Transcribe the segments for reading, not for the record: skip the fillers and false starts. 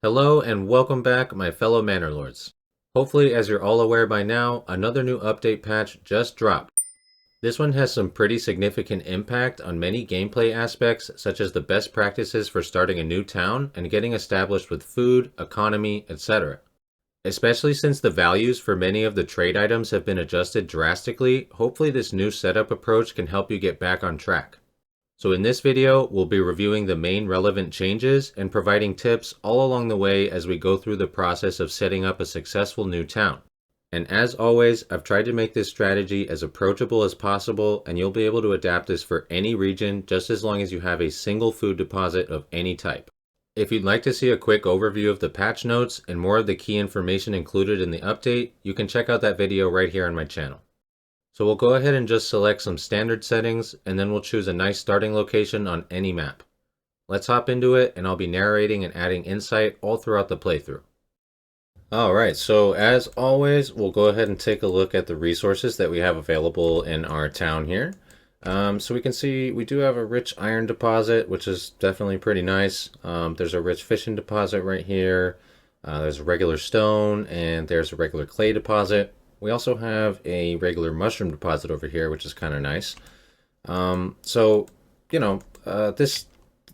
Hello and welcome back, my fellow Manor Lords. Hopefully, as you're all aware by now, another new update patch just dropped. This one has some pretty significant impact on many gameplay aspects, such as the best practices for starting a new town and getting established with food, economy, etc. Especially since the values for many of the trade items have been adjusted drastically, hopefully this new setup approach can help you get back on track. So in this video, we'll be reviewing the main relevant changes and providing tips all along the way as we go through the process of setting up a successful new town. And as always, I've tried to make this strategy as approachable as possible, and you'll be able to adapt this for any region just as long as you have a single food deposit of any type. If you'd like to see a quick overview of the patch notes and more of the key information included in the update, you can check out that video right here on my channel. So we'll go ahead and just select some standard settings, and then we'll choose a nice starting location on any map. Let's hop into it, and I'll be narrating and adding insight all throughout the playthrough. Alright, so as always, we'll go ahead and take a look at the resources that we have available in our town here. So we can see we do have a rich iron deposit, which is definitely pretty nice. There's a rich fishing deposit right here. There's a regular stone, and there's a regular clay deposit. We also have a regular mushroom deposit over here, which is kind of nice. This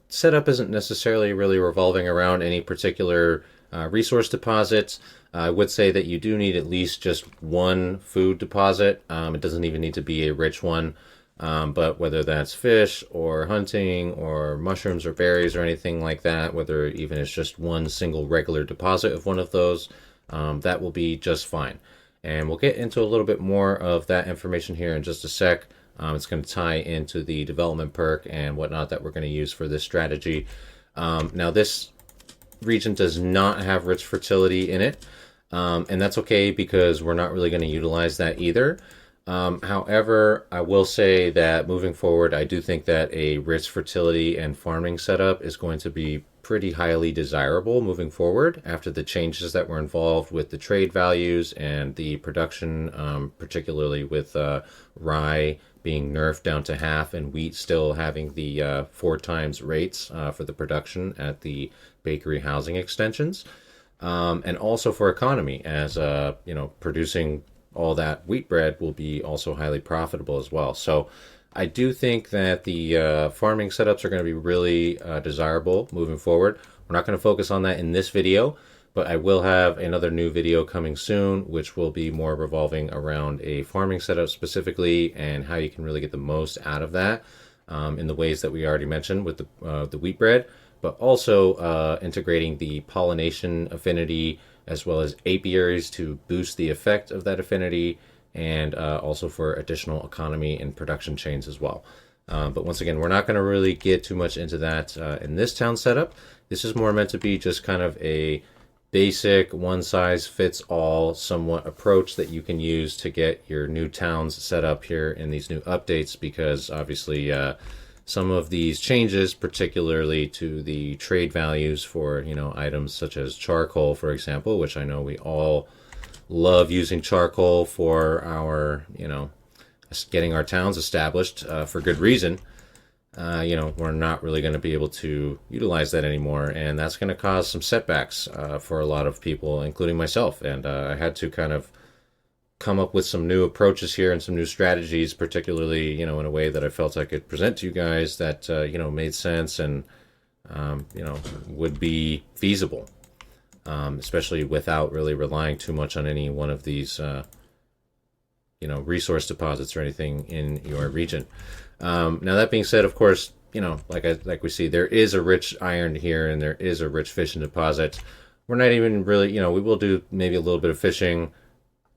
setup isn't necessarily really revolving around any particular resource deposits. I would say that you do need at least just one food deposit. It doesn't even need to be a rich one. But whether that's fish or hunting or mushrooms or berries or anything like that, whether even it's just one single regular deposit of one of those, that will be just fine. And we'll get into a little bit more of that information here in just a sec. It's going to tie into the development perk and whatnot that we're going to use for this strategy. Now, this region does not have rich fertility in it, and that's okay because we're not really going to utilize that either. However, I will say that moving forward, I do think that a rich fertility and farming setup is going to be pretty highly desirable moving forward after the changes that were involved with the trade values and the production, particularly with rye being nerfed down to half and wheat still having the 4 times rates for the production at the bakery housing extensions. And also for economy, as producing all that wheat bread will be also highly profitable as well. So I do think that the farming setups are going to be really desirable moving forward. We're not going to focus on that in this video, but I will have another new video coming soon, which will be more revolving around a farming setup specifically and how you can really get the most out of that in the ways that we already mentioned with the wheat bread, but also integrating the pollination affinity as well as apiaries to boost the effect of that affinity, and also for additional economy and production chains as well. But once again, we're not going to really get too much into that in this town setup. This is more meant to be just kind of a basic one-size-fits-all somewhat approach that you can use to get your new towns set up here in these new updates, because obviously some of these changes, particularly to the trade values for items such as charcoal, for example, which I know we all love using charcoal for our getting our towns established for good reason. We're not really going to be able to utilize that anymore, and that's going to cause some setbacks for a lot of people, including myself. And I had to kind of come up with some new approaches here and some new strategies, particularly in a way that I felt I could present to you guys that made sense and would be feasible, especially without really relying too much on any one of these resource deposits or anything in your region. Now that being said, of course, like we see, there is a rich iron here and there is a rich fishing deposit. We're not even really, we will do maybe a little bit of fishing.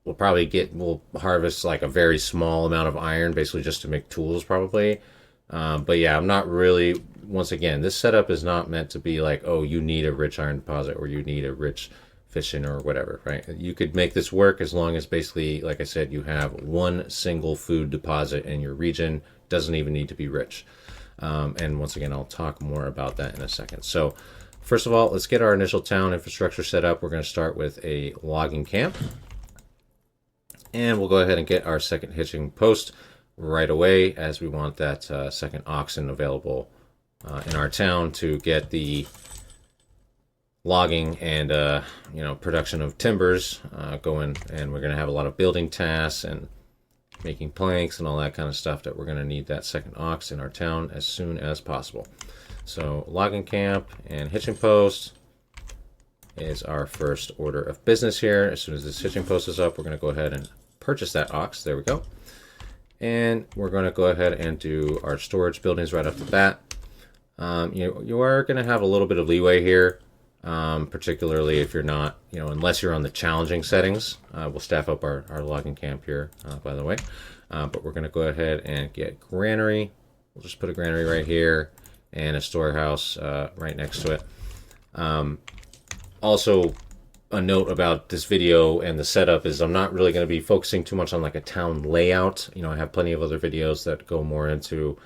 We'll harvest like a very small amount of iron, basically just to make tools probably. But yeah, I'm not really, once again, this setup is not meant to be like, oh, you need a rich iron deposit or you need a rich fishing or whatever, right? You could make this work as long as basically, like I said, you have one single food deposit in your region. Doesn't even need to be rich. And once again, I'll talk more about that in a second. So first of all, let's get our initial town infrastructure set up. We're going to start with a logging camp. And we'll go ahead and get our second hitching post right away, as we want that second oxen available in our town to get the logging and production of timbers going, and we're going to have a lot of building tasks and making planks and all that kind of stuff that we're going to need that second ox in our town as soon as possible. So logging camp and hitching post is our first order of business here. As soon as this hitching post is up, we're going to go ahead and purchase that ox. There we go. And we're going to go ahead and do our storage buildings right off the bat. You are going to have a little bit of leeway here, particularly if you're not, unless you're on the challenging settings. We'll staff up our logging camp here, by the way. But we're going to go ahead and get granary. We'll just put a granary right here and a storehouse right next to it. Also, a note about this video and the setup is I'm not really going to be focusing too much on like a town layout. I have plenty of other videos that go more into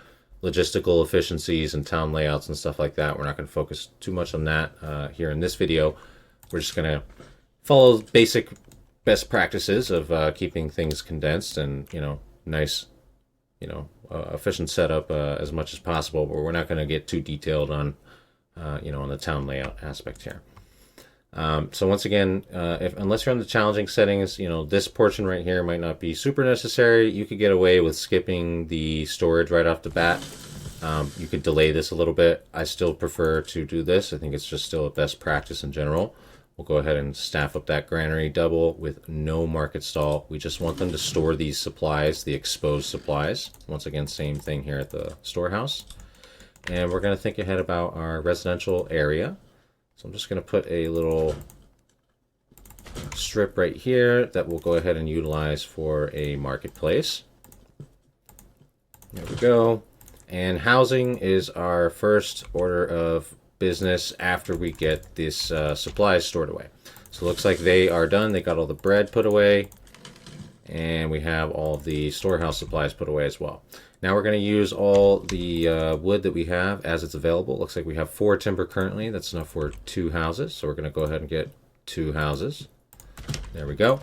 logistical efficiencies and town layouts and stuff like that. We're not going to focus too much on that here in this video. We're just going to follow basic best practices of keeping things condensed and, nice, efficient setup as much as possible, but we're not going to get too detailed on, on the town layout aspect here. So once again, unless you're on the challenging settings, this portion right here might not be super necessary. You could get away with skipping the storage right off the bat. You could delay this a little bit. I still prefer to do this. I think it's just still a best practice in general. We'll go ahead and staff up that granary double with no market stall. We just want them to store these supplies, the exposed supplies. Once again, same thing here at the storehouse. And we're going to think ahead about our residential area. So I'm just going to put a little strip right here that we'll go ahead and utilize for a marketplace. There we go. And housing is our first order of business after we get this supplies stored away. So it looks like they are done. They got all the bread put away, and we have all of the storehouse supplies put away as well. Now we're going to use all the wood that we have as it's available. Looks like we have 4 timber currently. That's enough for 2 houses. So we're going to go ahead and get 2 houses. There we go.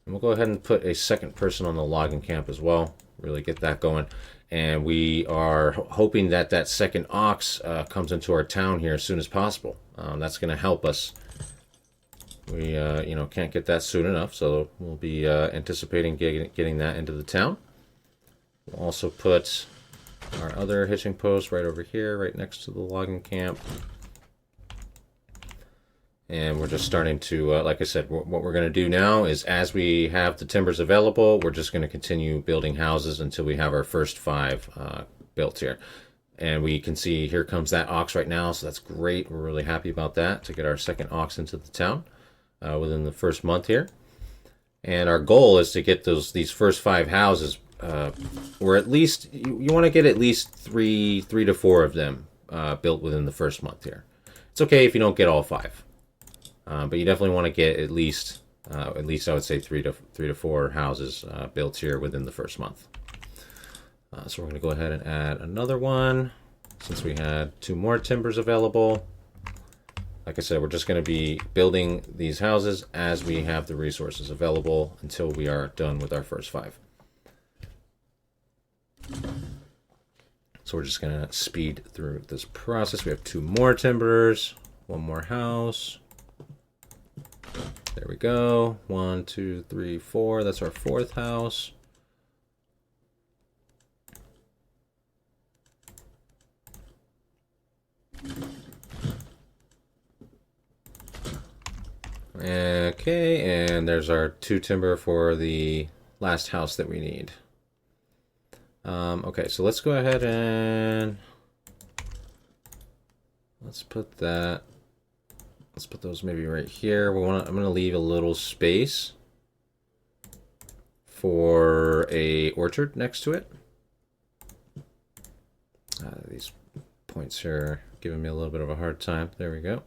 And we'll go ahead and put a second person on the logging camp as well. Really get that going. And we are hoping that that second ox comes into our town here as soon as possible. That's going to help us. We can't get that soon enough, so we'll be anticipating getting that into the town. We'll also put our other hitching post right over here, right next to the logging camp. And we're just starting to, like I said, what we're going to do now is as we have the timbers available, we're just going to continue building houses until we have our first 5 built here. And we can see here comes that ox right now, so that's great. We're really happy about that, to get our second ox into the town within the first month here. And our goal is to get these first 5 houses, or at least, you want to get at least 3 to 4 of them built within the first month here. It's okay if you don't get all 5. But you definitely want to get at least I would say 3 to 4 houses built here within the first month. So we're going to go ahead and add another one since we had 2 more timbers available. Like I said, we're just going to be building these houses as we have the resources available until we are done with our first 5. So we're just going to speed through this process. We have 2 more timbers, 1 more house. There we go. 1, 2, 3, 4. That's our 4th house. Okay, and there's our 2 timber for the last house that we need. Okay, so let's go ahead and let's put those maybe right here. I'm going to leave a little space for a orchard next to it. These points here are giving me a little bit of a hard time. There we go.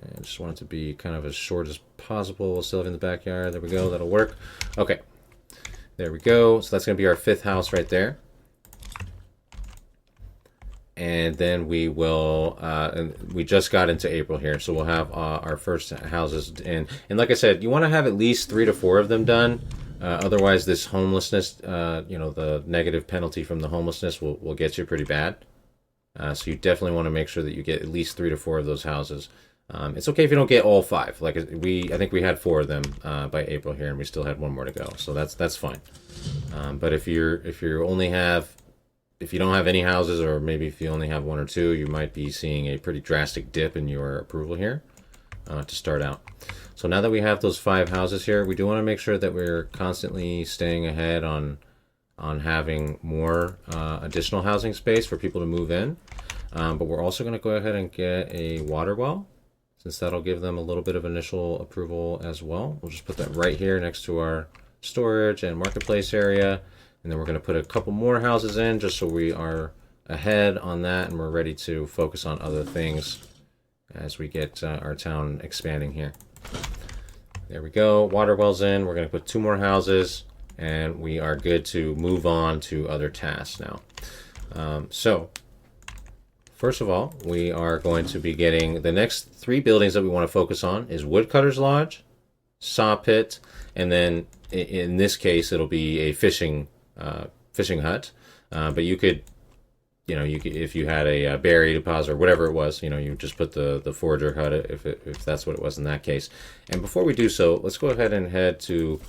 And just want it to be kind of as short as possible. We'll still have in the backyard. There we go. That'll work. Okay. There we go. So that's going to be our 5th house right there. And then we will, and we just got into April here, so we'll have our first houses in. And like I said, you want to have at least 3 to 4 of them done. Otherwise, this homelessness, the negative penalty from the homelessness will get you pretty bad. So you definitely want to make sure that you get at least 3 to 4 of those houses It's okay if you don't get all 5. Like I think we had 4 of them by April here, and we still had 1 more to go. So that's fine. But if you only have, if you don't have any houses, or maybe if you only have 1 or 2, you might be seeing a pretty drastic dip in your approval here to start out. So now that we have those 5 houses here, we do want to make sure that we're constantly staying ahead on having more additional housing space for people to move in. But we're also going to go ahead and get a water well, since that'll give them a little bit of initial approval as well. We'll just put that right here next to our storage and marketplace area. And then we're going to put a couple more houses in just so we are ahead on that and we're ready to focus on other things as we get our town expanding here. There we go. Water wells in. We're going to put 2 more houses and we are good to move on to other tasks now. So first of all, we are going to be getting the next 3 buildings that we want to focus on is Woodcutter's Lodge, Saw Pit, and then in this case it'll be a fishing hut. But you could, if you had a berry deposit or whatever it was, you just put the forager hut if that's what it was in that case. And before we do so, let's go ahead and head to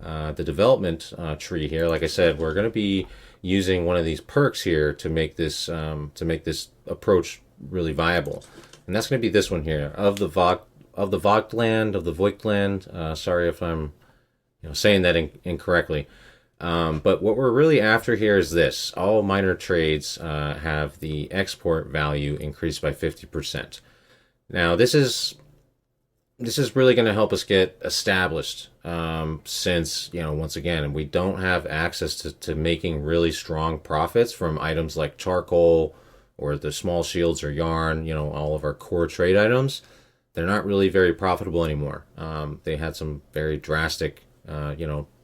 the development tree here. Like I said, we're going to be using one of these perks here to make this approach really viable, and that's going to be this one here of the Voigtland. Sorry if I'm saying that incorrectly, but what we're really after here is this: all minor trades have the export value increased by 50%. Now this is really going to help us get established, since, once again, we don't have access to making really strong profits from items like charcoal or the small shields or yarn, all of our core trade items. They're not really very profitable anymore. They had some very drastic,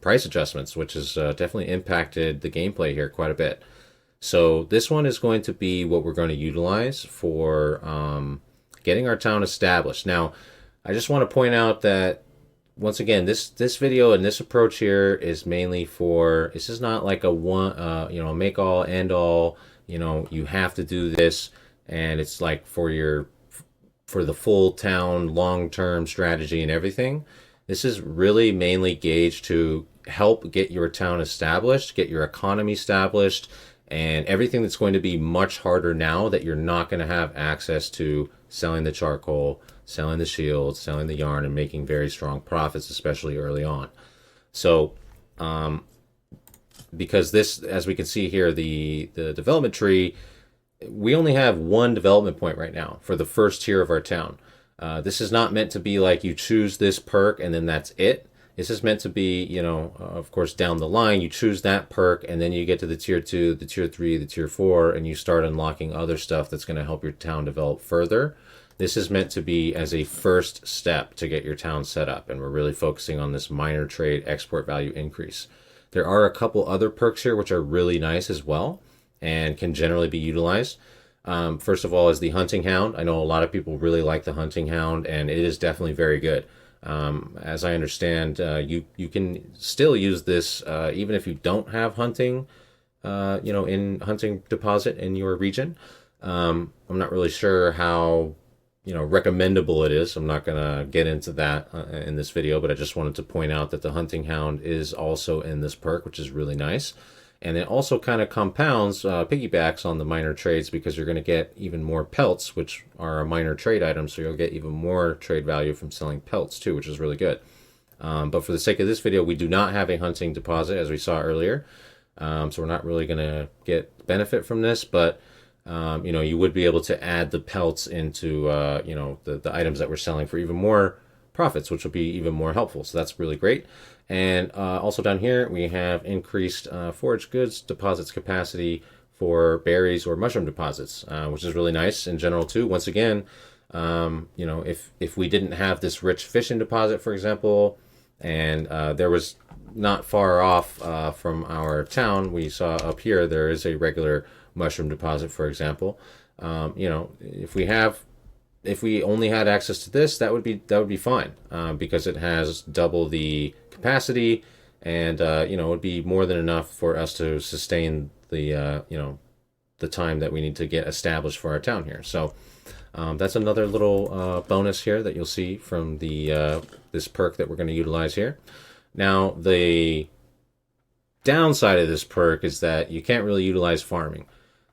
price adjustments, which has definitely impacted the gameplay here quite a bit. So this one is going to be what we're going to utilize for getting our town established. Now, I just want to point out that, once again, this video and this approach here is mainly for, this is not like a make all, end all, you have to do this, and it's like for the full town long-term strategy and everything. This is really mainly gauged to help get your town established, get your economy established, and everything that's going to be much harder now that you're not going to have access to selling the charcoal, selling the shields, selling the yarn, and making very strong profits, especially early on. So, because this, as we can see here, the development tree, we only have 1 development point right now for the first tier of our town. This is not meant to be like you choose this perk and then that's it. This is meant to be, of course, down the line, you choose that perk and then you get to the tier 2, the tier 3, the tier 4, and you start unlocking other stuff that's going to help your town develop further. This is meant to be as a first step to get your town set up, and we're really focusing on this minor trade export value increase. There are a couple other perks here which are really nice as well and can generally be utilized. First of all is the Hunting Hound. I know a lot of people really like the Hunting Hound, and it is definitely very good. As I understand, you can still use this even if you don't have hunting, in hunting deposit in your region. I'm not really sure how recommendable it is. I'm not going to get into that in this video, but I just wanted to point out that the Hunting Hound is also in this perk, which is really nice. And it also kind of compounds, piggybacks on the minor trades, because you're going to get even more pelts, which are a minor trade item. So you'll get even more trade value from selling pelts too, which is really good. But for the sake of this video, we do not have a hunting deposit, as we saw earlier. So we're not really going to get benefit from this, but you would be able to add the pelts into, the items that we're selling for even more profits, which will be even more helpful. So that's really great. And also down here, we have increased forage goods deposits capacity for berries or mushroom deposits, which is really nice in general too. Once again, if we didn't have this rich fishing deposit, for example, and there was not far off from our town, we saw up here, there is a regular mushroom deposit, for example. If we only had access to this, that would be fine, because it has double the capacity, and it would be more than enough for us to sustain the time that we need to get established for our town here. So That's another little bonus here that you'll see from the this perk that we're going to utilize here. Now, the downside of this perk is that you can't really utilize farming.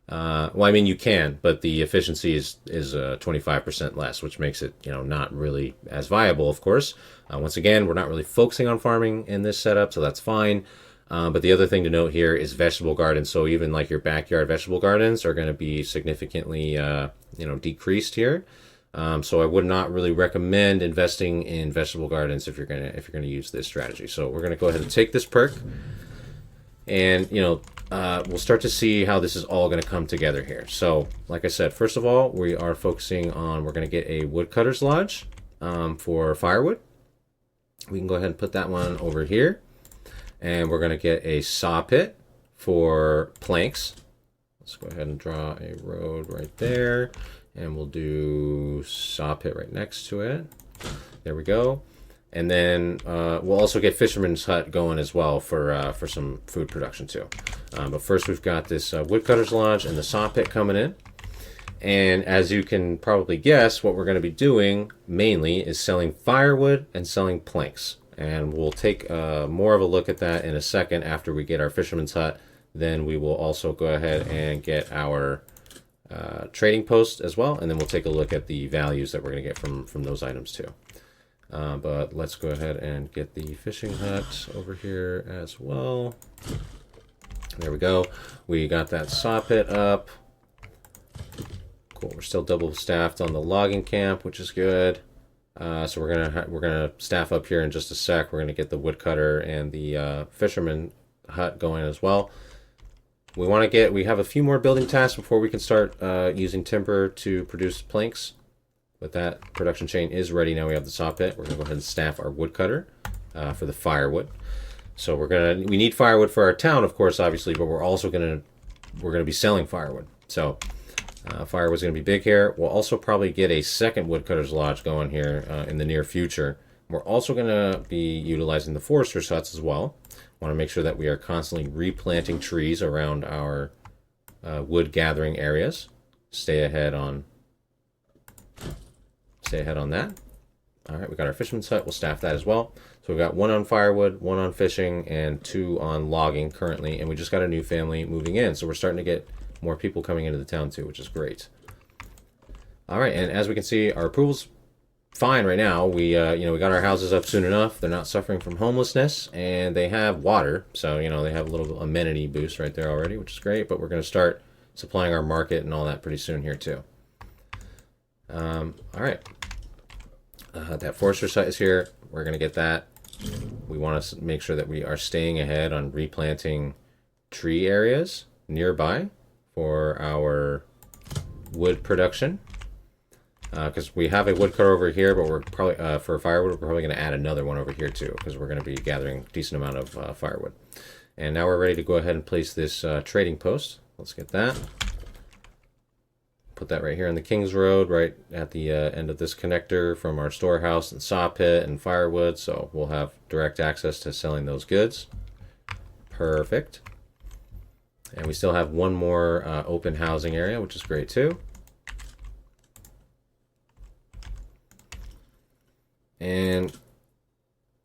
Well, I mean, you can, but the efficiency is 25% less, which makes it, not really as viable, of course. Once again, we're not really focusing on farming in this setup, so that's fine. But the other thing to note here is vegetable gardens. So even like your backyard vegetable gardens are going to be significantly, decreased here. So I would not really recommend investing in vegetable gardens if you're gonna use this strategy. So we're gonna go ahead and take this perk, and we'll start to see how this is all going to come together here. So, like I said, first of all, we are focusing on, we're going to get a woodcutter's lodge for firewood. We can go ahead and put that one over here. And we're going to get a saw pit for planks. Let's go ahead and draw a road right there. And we'll do saw pit right next to it. There we go. And then we'll also get Fisherman's Hut going as well for some food production too. But first we've got this Woodcutter's Lodge and the saw pit coming in. And as you can probably guess, what we're going to be doing mainly is selling firewood and selling planks. And we'll take more of a look at that in a second after we get our Fisherman's Hut. Then we will also go ahead and get our trading post as well. And then we'll take a look at the values that we're going to get from those items too. But let's go ahead and get the fishing hut over here as well. There we go. We got that saw pit up. Cool. We're still double staffed on the logging camp, which is good. So we're gonna staff up here in just a sec. We're gonna get the woodcutter and the fisherman hut going as well. We have a few more building tasks before we can start using timber to produce planks. But that production chain is ready now. We have the saw pit. We're gonna go ahead and staff our woodcutter for the firewood. So we need firewood for our town, of course, obviously, but we're also gonna be selling firewood. So firewood's gonna be big here. We'll also probably get a second woodcutter's lodge going here in the near future. We're also gonna be utilizing the forester's huts as well. Want to make sure that we are constantly replanting trees around our wood gathering areas. Stay ahead on that. All right, we got our fisherman's hut. We'll staff that as well. So we've got 1 on firewood, 1 on fishing, and 2 on logging currently. And we just got a new family moving in. So we're starting to get more people coming into the town too, which is great. All right, and as we can see, our approval's fine right now. We got our houses up soon enough. They're not suffering from homelessness, and they have water. So, they have a little amenity boost right there already, which is great. But we're going to start supplying our market and all that pretty soon here too. All right. That forester site is here. We're going to get that. We want to make sure that we are staying ahead on replanting tree areas nearby for our wood production. Because we have a woodcutter over here, but we're probably, for firewood, we're probably going to add another one over here too, because we're going to be gathering a decent amount of firewood. And now we're ready to go ahead and place this trading post. Let's get that. Put that right here on the King's Road, right at the end of this connector from our storehouse and saw pit and firewood. So we'll have direct access to selling those goods. Perfect. And we still have 1 more open housing area, which is great too. And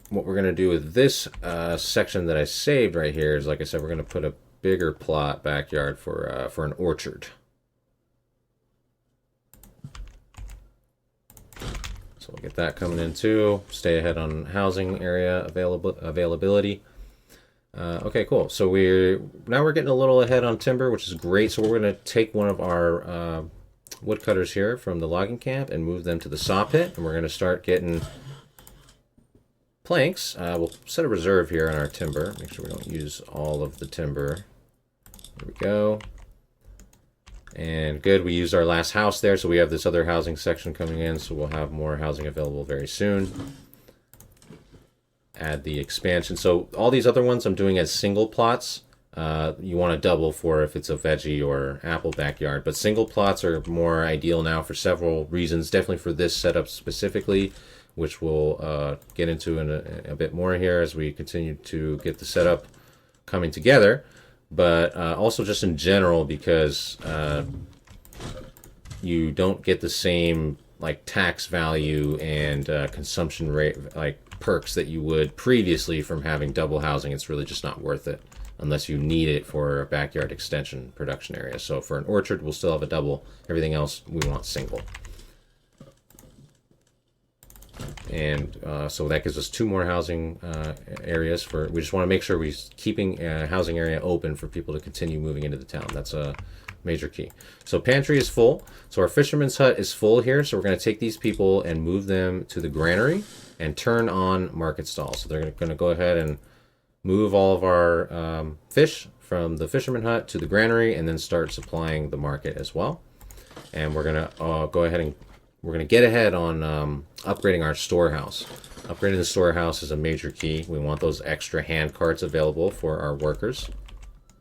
what we're going to do with this section that I saved right here is, like I said, we're going to put a bigger plot backyard for an orchard. So we'll get that coming in too. Stay ahead on housing area availability. Okay, cool. So we're getting a little ahead on timber, which is great. So we're going to take one of our woodcutters here from the logging camp and move them to the saw pit, and we're going to start getting planks. We'll set a reserve here on our timber. Make sure we don't use all of the timber. There we go. And good, we used our last house there, so we have this other housing section coming in, so we'll have more housing available very soon. Add the expansion. So all these other ones I'm doing as single plots. You want to double for if it's a veggie or apple backyard, but single plots are more ideal now for several reasons, definitely for this setup specifically, which we'll get into in a bit more here as we continue to get the setup coming together. But also just in general, because you don't get the same like tax value and consumption rate like perks that you would previously from having double housing. It's really just not worth it unless you need it for a backyard extension production area. So for an orchard, we'll still have a double. Everything else we want single. And so that gives us 2 more housing areas. For we just want to make sure we're keeping a housing area open for people to continue moving into the town. That's a major key. So pantry is full. So our fisherman's hut is full here. So we're going to take these people and move them to the granary and turn on market stalls. So they're going to go ahead and move all of our fish from the fisherman hut to the granary and then start supplying the market as well. And we're going to go ahead and we're going to get ahead on upgrading our storehouse. Upgrading the storehouse is a major key. We want those extra hand carts available for our workers.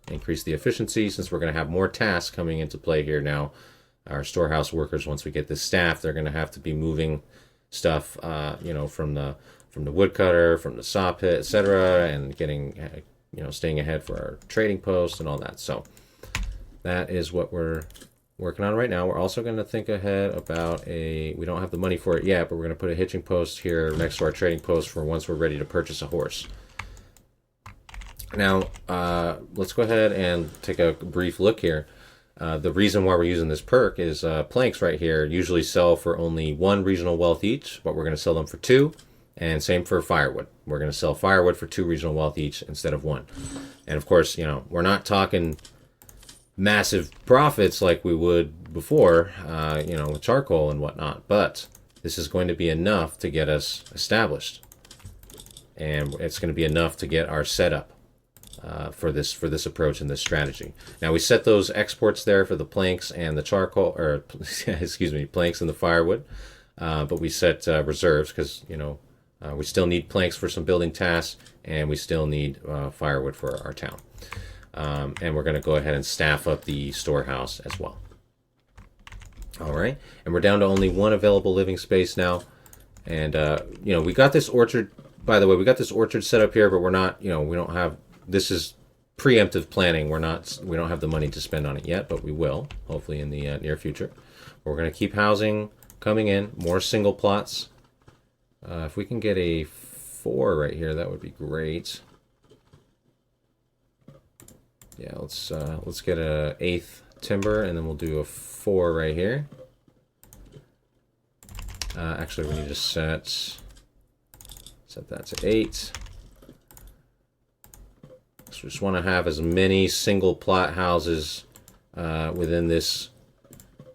Increase the efficiency since we're going to have more tasks coming into play here now. Our storehouse workers, once we get this staff, they're going to have to be moving stuff, you know, from the woodcutter, from the saw pit, etc., and getting, you know, staying ahead for our trading post and all that. So that is what we're working on right now. We're also going to think ahead about we don't have the money for it yet, but we're going to put a hitching post here next to our trading post for once we're ready to purchase a horse. Now, let's go ahead and take a brief look here. The reason why we're using this perk is planks right here usually sell for only 1 regional wealth each, but we're going to sell them for 2. And same for firewood. We're going to sell firewood for 2 regional wealth each instead of 1. And of course, you know, we're not talking massive profits like we would before, you know, with charcoal and whatnot, but this is going to be enough to get us established. And it's going to be enough to get our setup for this approach and this strategy. Now we set those exports there for the planks and the charcoal, or excuse me, planks and the firewood, but we set reserves because, you know, we still need planks for some building tasks and we still need firewood for our town. And we're going to go ahead and staff up the storehouse as well. All right, and we're down to only 1 available living space now. And you know, we got this orchard. By the way, we got this orchard set up here, but we're not. You know, we don't have. This is preemptive planning. We don't have the money to spend on it yet, but we will hopefully in the near future. We're going to keep housing coming in, more single plots. If we can get a 4 right here, that would be great. Yeah, let's get a 8th timber, and then we'll do a 4 right here. Actually, we need to set that to 8. So we just want to have as many single plot houses within this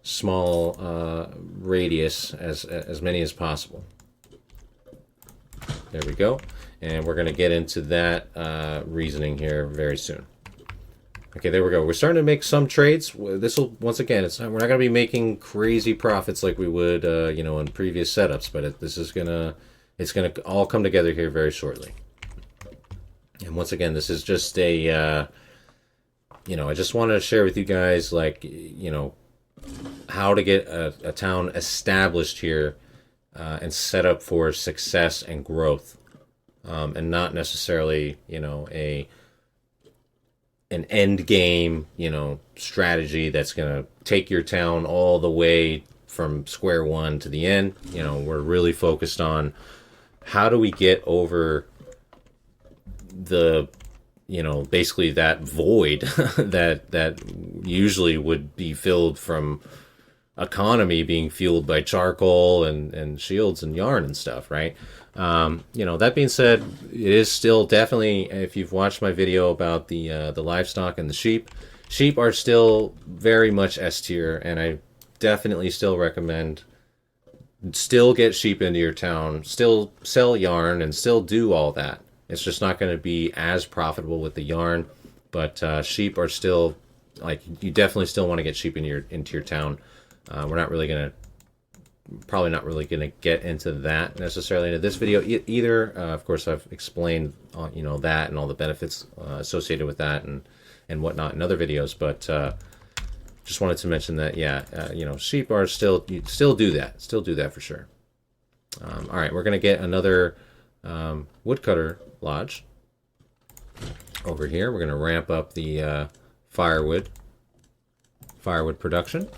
small radius as many as possible. There we go, and we're going to get into that reasoning here very soon. Okay, there we go. We're starting to make some trades. This will, once again, we're not going to be making crazy profits like we would, you know, in previous setups, but it's gonna all come together here very shortly. And once again, this is just a, you know, I just wanted to share with you guys, like, you know, how to get a town established here and set up for success and growth, and not necessarily, you know, an end game, you know, strategy that's going to take your town all the way from square one to the end. You know, we're really focused on how do we get over the, you know, basically that void that usually would be filled from economy being fueled by charcoal and shields and yarn and stuff, right? You know, that being said, it is still definitely, if you've watched my video about the livestock and the sheep are still very much S tier, and I definitely still recommend still get sheep into your town, still sell yarn, and still do all that. It's just not going to be as profitable with the yarn, but sheep are still, like, you definitely still want to get sheep into your town. We're not really going to, probably not really going to get into that necessarily into this video either. Of course, I've explained, you know, that and all the benefits associated with that and whatnot in other videos, but just wanted to mention that, yeah, you know, sheep are still, you still do that for sure. All right, we're going to get another woodcutter lodge over here. We're going to ramp up the firewood production.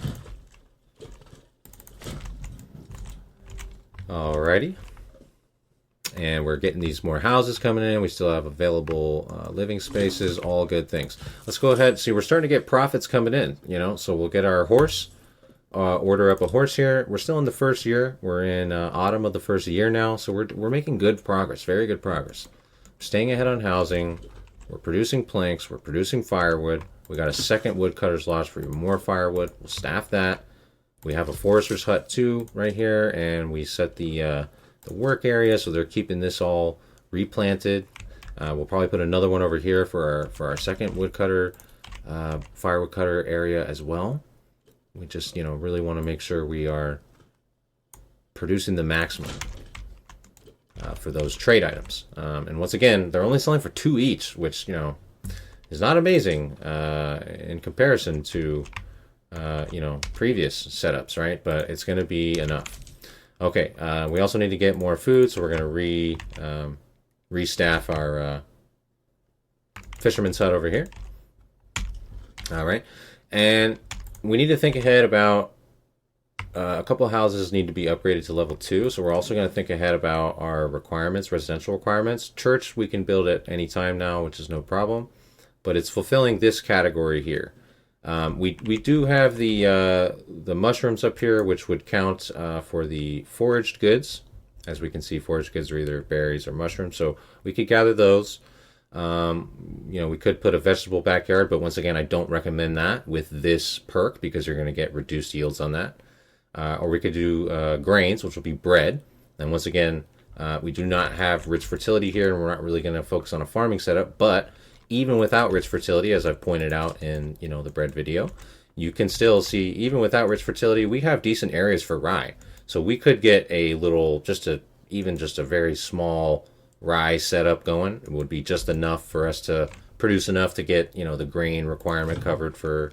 Alrighty. And we're getting these more houses coming in. We still have available living spaces, all good things. Let's go ahead. See, we're starting to get profits coming in, you know, so we'll get our horse, order up a horse here. We're still in the first year. We're in autumn of the first year now, so we're making good progress, very good progress. Staying ahead on housing. We're producing planks. We're producing firewood. We got a second woodcutter's lodge for even more firewood. We'll staff that. We have a forester's hut too right here, and we set the work area, so they're keeping this all replanted. We'll probably put another one over here for our second woodcutter, firewood cutter area as well. We just, you know, really want to make sure we are producing the maximum for those trade items. And once again, they're only selling for 2 each, which, you know, is not amazing in comparison to, you know, previous setups, right? But it's going to be enough. Okay, we also need to get more food, so we're going to restaff our fisherman's hut over here. All right, and we need to think ahead about a couple of houses need to be upgraded to level 2, so we're also going to think ahead about our requirements, residential requirements. Church, we can build at any time now, which is no problem, but it's fulfilling this category here. We do have the mushrooms up here, which would count for the foraged goods. As we can see, foraged goods are either berries or mushrooms, so we could gather those. You know, we could put a vegetable backyard, but once again, I don't recommend that with this perk because you're going to get reduced yields on that. Or we could do grains, which will be bread. And once again, we do not have rich fertility here, and we're not really going to focus on a farming setup, but even without rich fertility, as I've pointed out in, you know, the bread video, you can still see, even without rich fertility, we have decent areas for rye. So we could get a little, even just a very small rye setup going. It would be just enough for us to produce enough to get, you know, the grain requirement covered for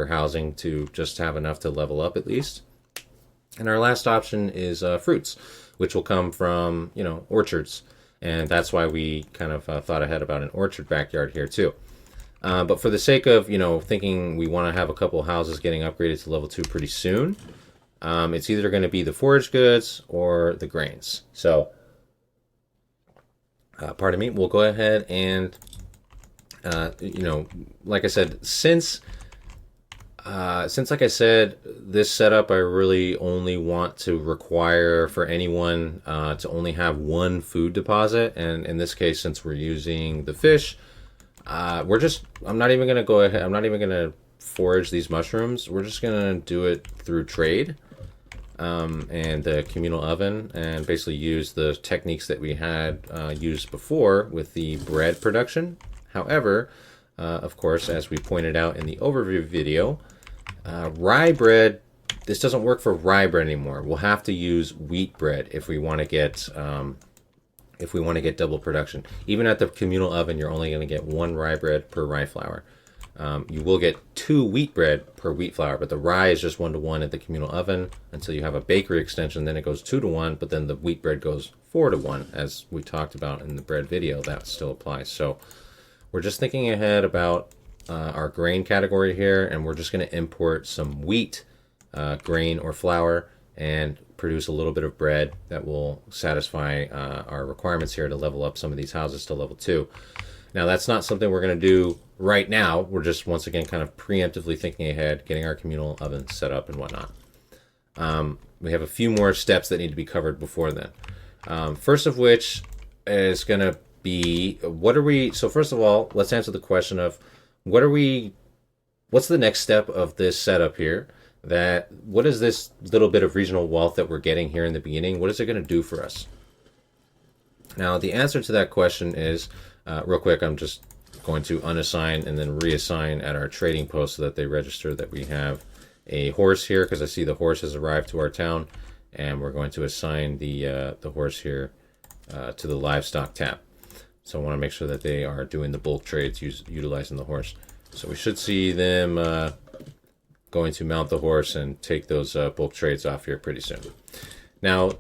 housing, to just have enough to level up at least. And our last option is fruits, which will come from, you know, orchards. And that's why we kind of thought ahead about an orchard backyard here too. But for the sake of, you know, thinking we want to have a couple houses getting upgraded to level 2 pretty soon, it's either going to be the foraged goods or the grains. So, pardon me, we'll go ahead and, you know, like I said, since like I said, this setup I really only want to require for anyone to only have 1 food deposit, and in this case, since we're using the fish, I'm not even gonna go ahead. I'm not even gonna forage these mushrooms. We're just gonna do it through trade and the communal oven, and basically use the techniques that we had used before with the bread production. However, of course, as we pointed out in the overview video, rye bread, this doesn't work for rye bread anymore. We'll have to use wheat bread if we want to get double production. Even at the communal oven, you're only going to get 1 rye bread per rye flour. You will get 2 wheat bread per wheat flour, but the rye is just 1-to-1 at the communal oven until you have a bakery extension. Then it goes 2-to-1, but then the wheat bread goes 4-to-1, as we talked about in the bread video. That still applies. So we're just thinking ahead about our grain category here, and we're just going to import some wheat, grain or flour, and produce a little bit of bread that will satisfy our requirements here to level up some of these houses to level 2. Now, that's not something we're going to do right now. We're just, once again, kind of preemptively thinking ahead, getting our communal oven set up and whatnot. We have a few more steps that need to be covered before then. First of which is going to be, so first of all, let's answer the question of, what's the next step of this setup here? What is this little bit of regional wealth that we're getting here in the beginning? What is it going to do for us? Now, the answer to that question is, real quick, I'm just going to unassign and then reassign at our trading post so that they register that we have a horse here, because I see the horse has arrived to our town, and we're going to assign the horse here to the livestock tab. So I want to make sure that they are doing the bulk trades utilizing the horse. So we should see them going to mount the horse and take those bulk trades off here pretty soon. Now,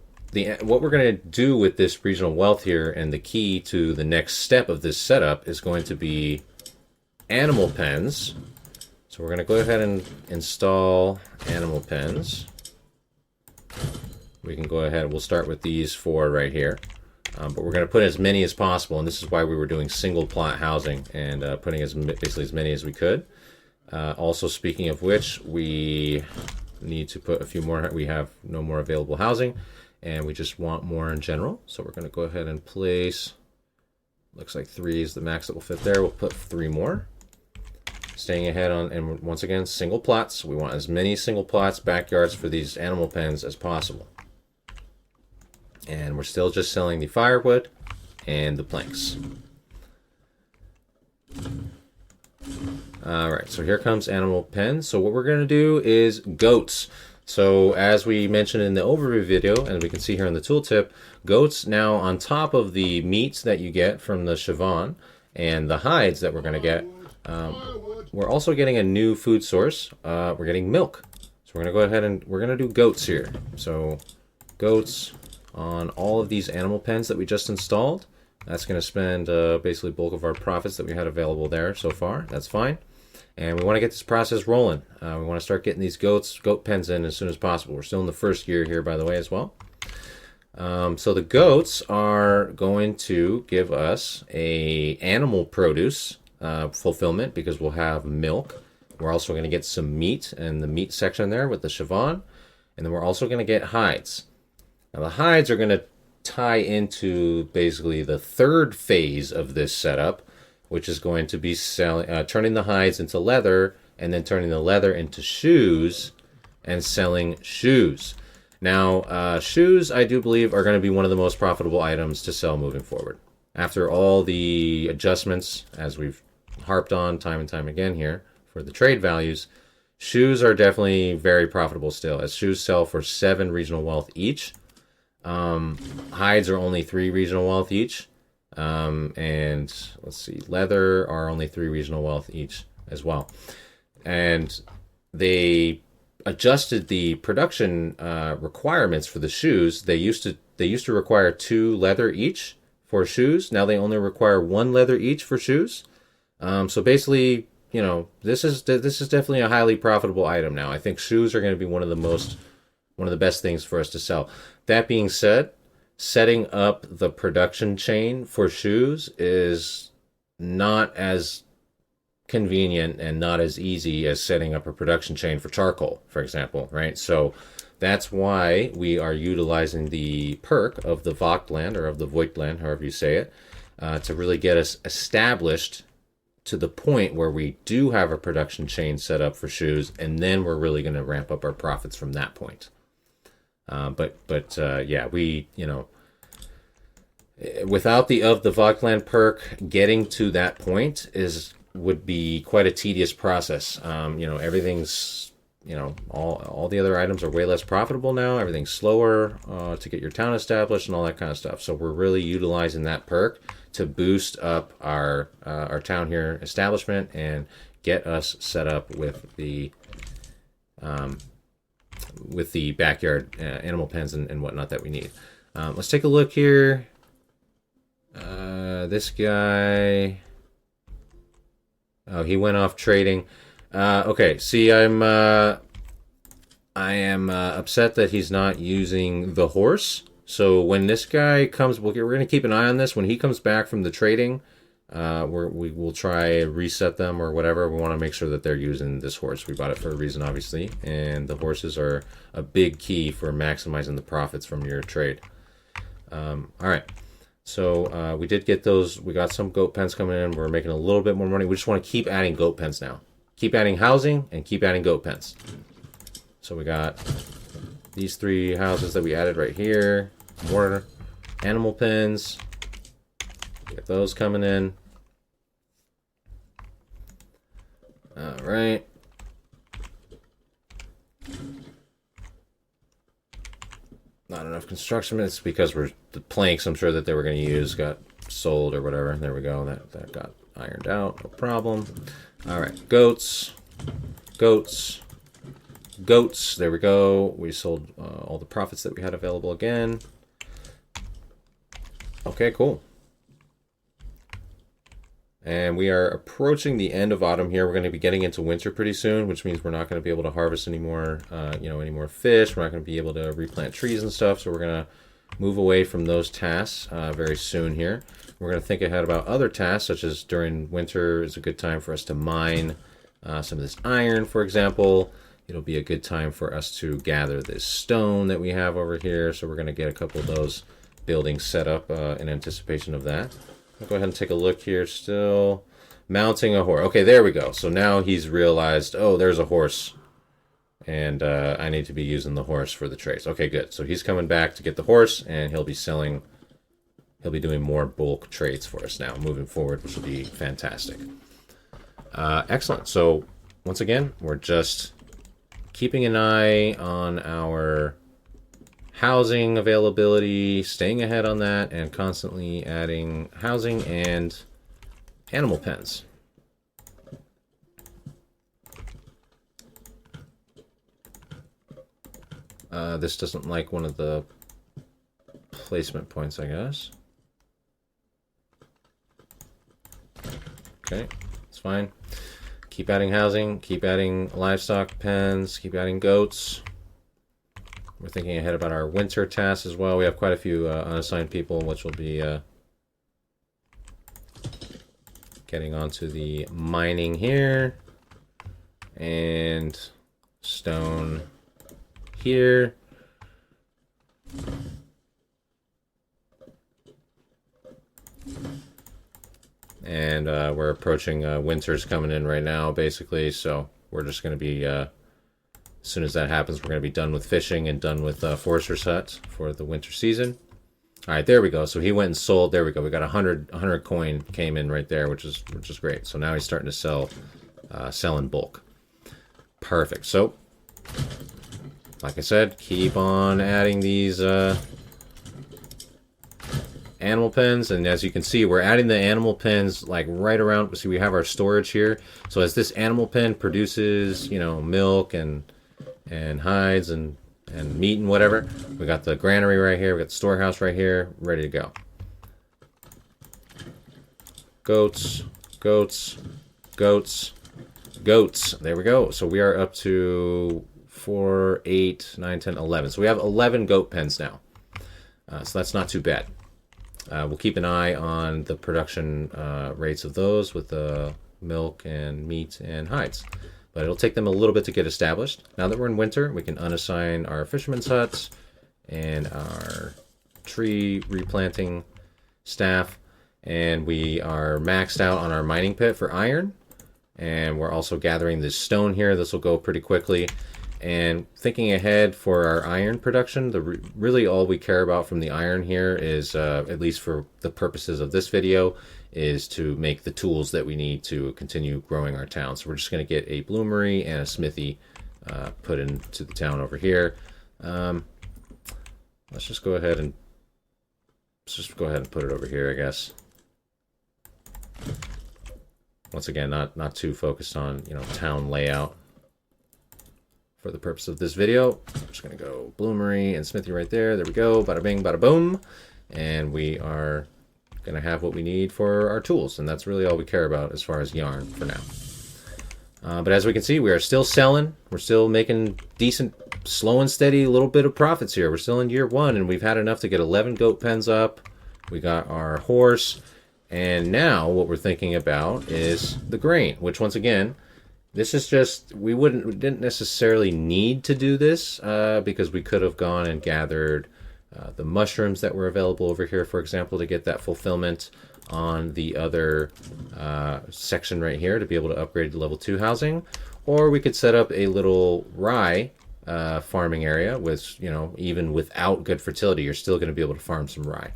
what we're going to do with this regional wealth here, and the key to the next step of this setup, is going to be animal pens. So we're going to go ahead and install animal pens. we can go ahead. We'll start with these 4 right here. But we're going to put as many as possible, and this is why we were doing single plot housing and putting basically as many as we could. Also, speaking of which, we need to put a few more. We have no more available housing, and we just want more in general. So we're going to go ahead and place, looks like 3 is the max that will fit there. We'll put 3 more. Staying ahead on, and once again, single plots. We want as many single plots, backyards for these animal pens as possible. And we're still just selling the firewood and the planks. All right, so here comes animal pens. So what we're going to do is goats. So as we mentioned in the overview video, and we can see here in the tooltip, goats now on top of the meats that you get from the Siobhan and the hides that we're going to get, we're also getting a new food source. We're getting milk. So we're going to go ahead and we're going to do goats here. So goats on all of these animal pens that we just installed. That's going to spend basically bulk of our profits that we had available there so far. That's fine. And we want to get this process rolling. We want to start getting these goat pens in as soon as possible. We're still in the first year here, by the way, as well. So the goats are going to give us a animal produce fulfillment because we'll have milk. We're also going to get some meat in the meat section there with the Siobhan. And then we're also going to get hides. Now the hides are going to tie into basically the 3rd phase of this setup, which is going to be turning the hides into leather and then turning the leather into shoes and selling shoes. Now, shoes, I do believe, are going to be one of the most profitable items to sell moving forward. After all the adjustments, as we've harped on time and time again here for the trade values, shoes are definitely very profitable still, as shoes sell for 7 regional wealth each. Hides are only 3 regional wealth each. And let's see, leather are only 3 regional wealth each as well. And they adjusted the production requirements for the shoes. They used to require 2 leather each for shoes. Now they only require 1 leather each for shoes. So basically, you know, this is definitely a highly profitable item now. I think shoes are going to be one of the best things for us to sell. That being said, setting up the production chain for shoes is not as convenient and not as easy as setting up a production chain for charcoal, for example, right? So that's why we are utilizing the perk of the Voigtland, or of the Voigtland, however you say it, to really get us established to the point where we do have a production chain set up for shoes, and then we're really going to ramp up our profits from that point. Yeah, we, you know, without the Voigtland perk, getting to that point would be quite a tedious process. You know, everything's, you know, all the other items are way less profitable now. Everything's slower to get your town established and all that kind of stuff. So we're really utilizing that perk to boost up our town here establishment and get us set up with the backyard animal pens and whatnot that we need. Let's take a look here. This guy, oh, he went off trading. Okay, see, I am upset that he's not using the horse. So when this guy comes, we're going to keep an eye on this. When he comes back from the trading, we will try reset them or whatever. We want to make sure that they're using this horse. We bought it for a reason, obviously, and the horses are a big key for maximizing the profits from your trade. All right. So we did get those. We got some goat pens coming in. We're making a little bit more money. We just want to keep adding goat pens now. Keep adding housing and keep adding goat pens. So we got these 3 houses that we added right here. More animal pens. Get those coming in. All right. Not enough construction. It's because the planks I'm sure that they were going to use got sold or whatever. There we go. That got ironed out. No problem. All right. Goats. There we go. We sold all the profits that we had available again. Okay, cool. And we are approaching the end of autumn here. We're going to be getting into winter pretty soon, which means we're not going to be able to harvest any more, any more fish. We're not going to be able to replant trees and stuff. So we're going to move away from those tasks very soon here. We're going to think ahead about other tasks, such as during winter is a good time for us to mine some of this iron, for example. It'll be a good time for us to gather this stone that we have over here. So we're going to get a couple of those buildings set up in anticipation of that. I'll go ahead and take a look here still. Mounting a horse. Okay, there we go. So now he's realized, oh, there's a horse. And I need to be using the horse for the trades. Okay, good. So he's coming back to get the horse, and he'll be selling. He'll be doing more bulk trades for us now, moving forward, which will be fantastic. Excellent. So once again, we're just keeping an eye on our housing availability, staying ahead on that, and constantly adding housing and animal pens. This doesn't like one of the placement points, I guess. Okay, it's fine. Keep adding housing, keep adding livestock pens, keep adding goats. We're thinking ahead about our winter tasks as well. We have quite a few unassigned people, which will be getting onto the mining here. And stone here. And we're approaching winter's coming in right now, basically. So we're just going to be... as soon as that happens, we're going to be done with fishing and done with forester's huts for the winter season. All right, there we go. So he went and sold. There we go. We got 100 coin came in right there, which is great. So now he's starting to sell in bulk. Perfect. So, like I said, keep on adding these animal pens, and as you can see, we're adding the animal pens like right around. See, we have our storage here. So as this animal pen produces, milk and hides and meat and whatever, we got the granary right here, we got the storehouse right here, ready to go. Goats, goats, goats, goats. There we go. So we are up to 4, 8, 9, 10, 11. So we have 11 goat pens now. So that's not too bad. We'll keep an eye on the production rates of those with the milk and meat and hides. But it'll take them a little bit to get established. Now that we're in winter, we can unassign our fishermen's huts and our tree replanting staff. And we are maxed out on our mining pit for iron. And we're also gathering this stone here. This will go pretty quickly. And thinking ahead for our iron production, really all we care about from the iron here is, at least for the purposes of this video, is to make the tools that we need to continue growing our town. So we're just going to get a bloomery and a smithy put into the town over here. Let's just go ahead and put it over here, I guess. Once again, not too focused on town layout. For the purpose of this video, I'm just going to go bloomery and smithy right there. There we go. Bada bing, bada boom. And we are going to have what we need for our tools. And that's really all we care about as far as yarn for now. But as we can see, we are still selling. We're still making decent, slow and steady little bit of profits here. We're still in year 1, and we've had enough to get 11 goat pens up. We got our horse. And now what we're thinking about is the grain, which once again... This is just, we didn't necessarily need to do this because we could have gone and gathered the mushrooms that were available over here, for example, to get that fulfillment on the other section right here to be able to upgrade to level 2 housing. Or we could set up a little rye farming area with, even without good fertility, you're still going to be able to farm some rye.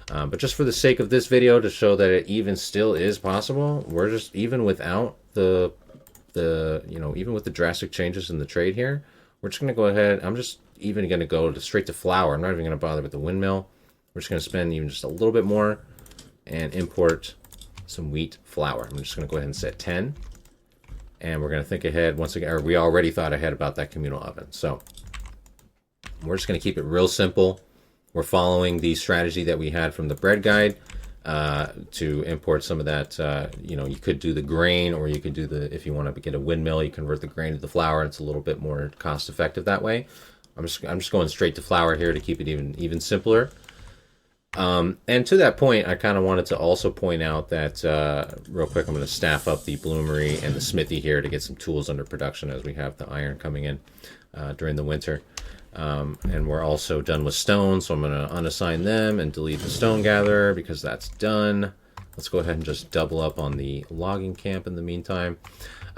But just for the sake of this video, to show that it even still is possible, we're just, even without even with the drastic changes in the trade here, we're just going to go ahead. I'm just even going to go straight to flour. I'm not even going to bother with the windmill. We're just going to spend even just a little bit more and import some wheat flour. I'm just going to go ahead and set 10. And we're going to think ahead once again, or we already thought ahead about that communal oven. So we're just going to keep it real simple. We're following the strategy that we had from the bread guide. to import some of that. You could do the grain, or you could do if you want to get a windmill, you convert the grain to the flour, and it's a little bit more cost effective that way. I'm just going straight to flour here to keep it even simpler. And to that point, I kind of wanted to also point out that real quick, I'm going to staff up the bloomery and the smithy here to get some tools under production as we have the iron coming in during the winter. And we're also done with stone, so I'm going to unassign them and delete the stone gatherer because that's done. Let's go ahead and just double up on the logging camp in the meantime.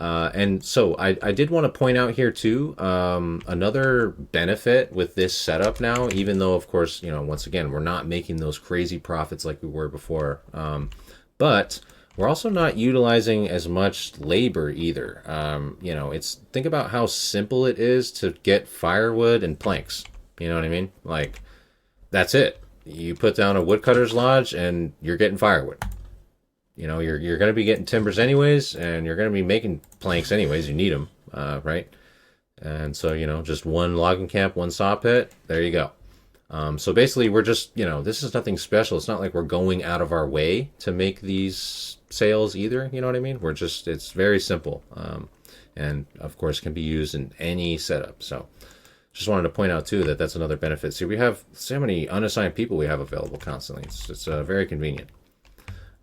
And so I did want to point out here too, another benefit with this setup now, even though of course, once again, we're not making those crazy profits like we were before. But we're also not utilizing as much labor either. Think about how simple it is to get firewood and planks. You know what I mean? Like, that's it. You put down a woodcutter's lodge and you're getting firewood. You're going to be getting timbers anyways, and you're going to be making planks anyways. You need them, right? And so, just one logging camp, one saw pit. There you go. So basically, we're just, this is nothing special. It's not like we're going out of our way to make these sales either. You know what I mean? It's very simple. And of course, can be used in any setup. So just wanted to point out too that that's another benefit. See, we have so many unassigned people we have available constantly. It's very convenient.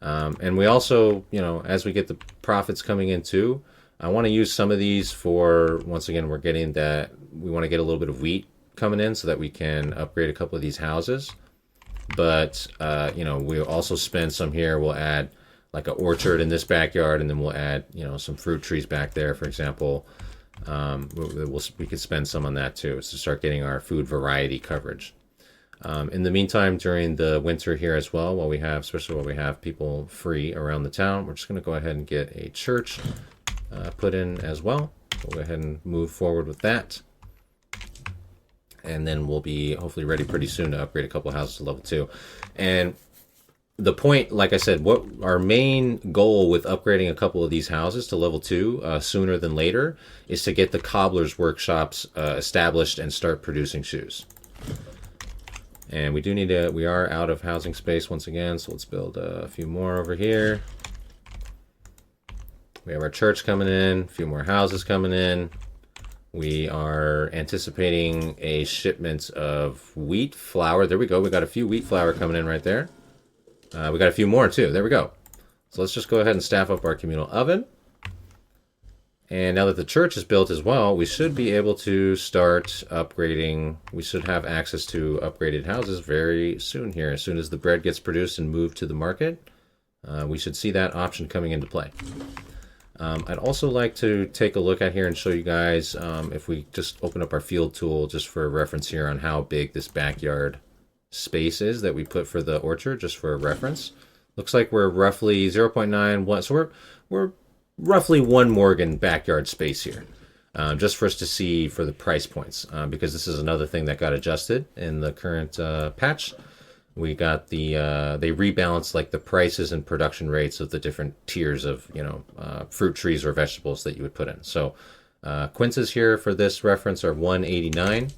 And we also, as we get the profits coming in too, I want to use some of these for, once again, we want to get a little bit of wheat coming in so that we can upgrade a couple of these houses. But, we'll also spend some here. We'll add like an orchard in this backyard, and then we'll add, some fruit trees back there, for example. We could spend some on that too, to start getting our food variety coverage. In the meantime, during the winter here as well, especially while we have people free around the town, we're just going to go ahead and get a church put in as well. We'll go ahead and move forward with that. And then we'll be hopefully ready pretty soon to upgrade a couple of houses to level 2. And the point, like I said, what our main goal with upgrading a couple of these houses to level 2 sooner than later is to get the cobbler's workshops established and start producing shoes. And we are out of housing space once again, so let's build a few more over here. We have our church coming in, a few more houses coming in. We are anticipating a shipment of wheat flour. There we go. We got a few wheat flour coming in right there. We got a few more too. There we go. So let's just go ahead and staff up our communal oven. And now that the church is built as well, we should be able to start upgrading. We should have access to upgraded houses very soon here. As soon as the bread gets produced and moved to the market, we should see that option coming into play. I'd also like to take a look at here and show you guys, if we just open up our field tool just for a reference here on how big this backyard space is that we put for the orchard, just for a reference. Looks like we're roughly 0.91, so we're roughly 1 Morgan backyard space here, just for us to see for the price points, because this is another thing that got adjusted in the current patch. We got they rebalanced like the prices and production rates of the different tiers of fruit trees or vegetables that you would put in. So quinces here for this reference are 189,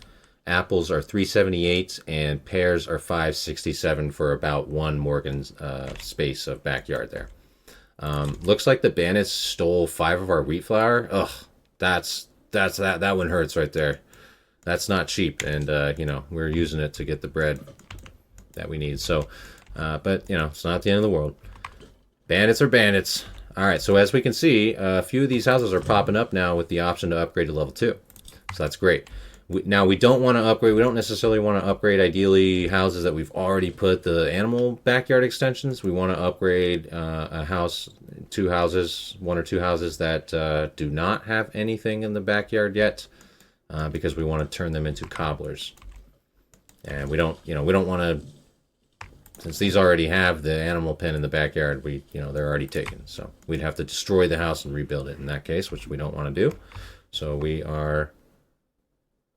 apples are 378, and pears are 567 for about 1 Morgan space of backyard there. Looks like the bandits stole 5 of our wheat flour. Ugh, that one hurts right there. That's not cheap, and we're using it to get the bread that we need. So, but it's not the end of the world. Bandits are bandits. All right, so as we can see, a few of these houses are popping up now with the option to upgrade to level 2. So that's great. Now we don't want to upgrade. We don't necessarily want to upgrade ideally houses that we've already put the animal backyard extensions. We want to upgrade a house, 2 houses, 1 or 2 houses that do not have anything in the backyard yet, because we want to turn them into cobblers. And we don't want to, since these already have the animal pen in the backyard, they're already taken. So we'd have to destroy the house and rebuild it in that case, which we don't want to do. So we are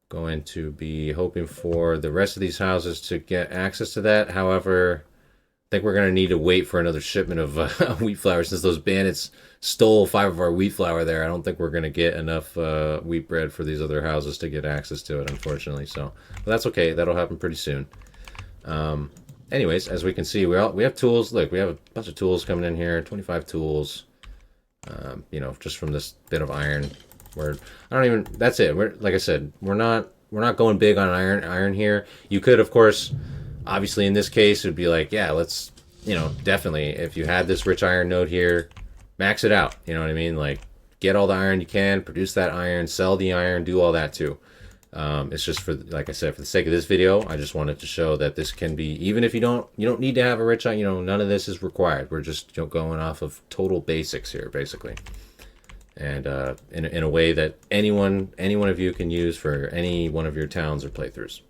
going to be hoping for the rest of these houses to get access to that. However, I think we're going to need to wait for another shipment of wheat flour, since those bandits stole 5 of our wheat flour there. I don't think we're going to get enough wheat bread for these other houses to get access to it, unfortunately. So, but that's okay. That'll happen pretty soon. anyways, as we can see, we have tools. Look, we have a bunch of tools coming in here. 25 tools. You know, just from this bit of iron. Where I don't even. That's it. We're like I said, we're not going big on iron here. You could, of course, obviously in this case, it'd be like, yeah, let's, you know, definitely if you had this rich iron node here, max it out. You know what I mean? Like, get all the iron you can, produce that iron, sell the iron, do all that too. It's just for, like I said, for the sake of this video, I just wanted to show that this can be, even if you don't need to have a rich iron, you know, none of this is required. We're just, you know, going off of total basics here, basically. And in a way that any one of you can use for any one of your towns or playthroughs.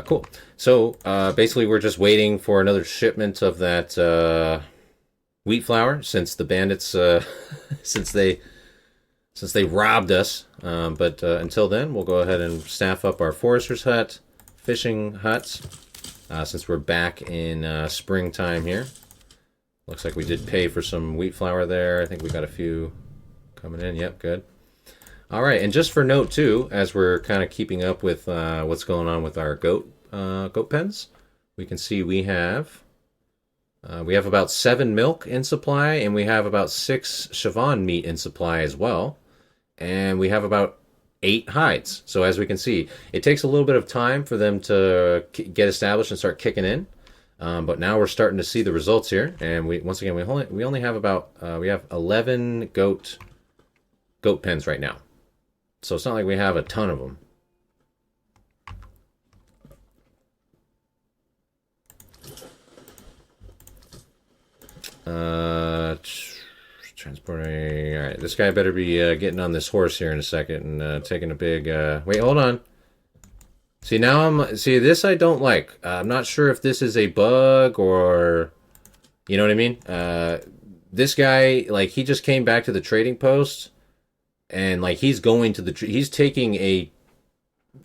Cool. So basically, we're just waiting for another shipment of that wheat flour, since the bandits, since they robbed us. But until then, we'll go ahead and staff up our forester's hut, fishing huts, since we're back in springtime here. Looks like we did pay for some wheat flour there. I think we got a few coming in. Yep, good. All right, and just for note too, as we're kind of keeping up with what's going on with our goat pens, we can see we have about 7 milk in supply, and we have about 6 Siobhan meat in supply as well, and we have about 8 hides. So as we can see, it takes a little bit of time for them to get established and start kicking in. But now we're starting to see the results here, and we only have about we have 11 goat pens right now, so it's not like we have a ton of them. Transporting. All right, this guy better be getting on this horse here in a second and taking a big. Wait, hold on. See, this I don't like. I'm not sure if this is a bug or, you know what I mean? This guy, like, he just came back to the trading post, and like he's going to he's taking a,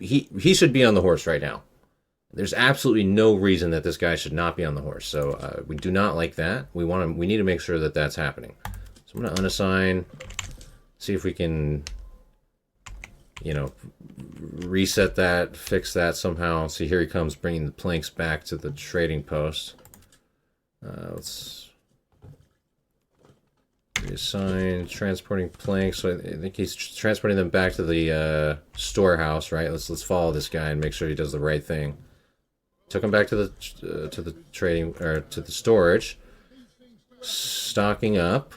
he should be on the horse right now. There's absolutely no reason that this guy should not be on the horse. So we do not like that. We need to make sure that that's happening. So I'm going to unassign, see if we can, you know, reset that, fix that somehow. See, here he comes bringing the planks back to the trading post. Let's reassign transporting planks. So I think he's transporting them back to the storehouse, right? Let's follow this guy and make sure he does the right thing. Took him back to the trading, or to the storage. Stocking up.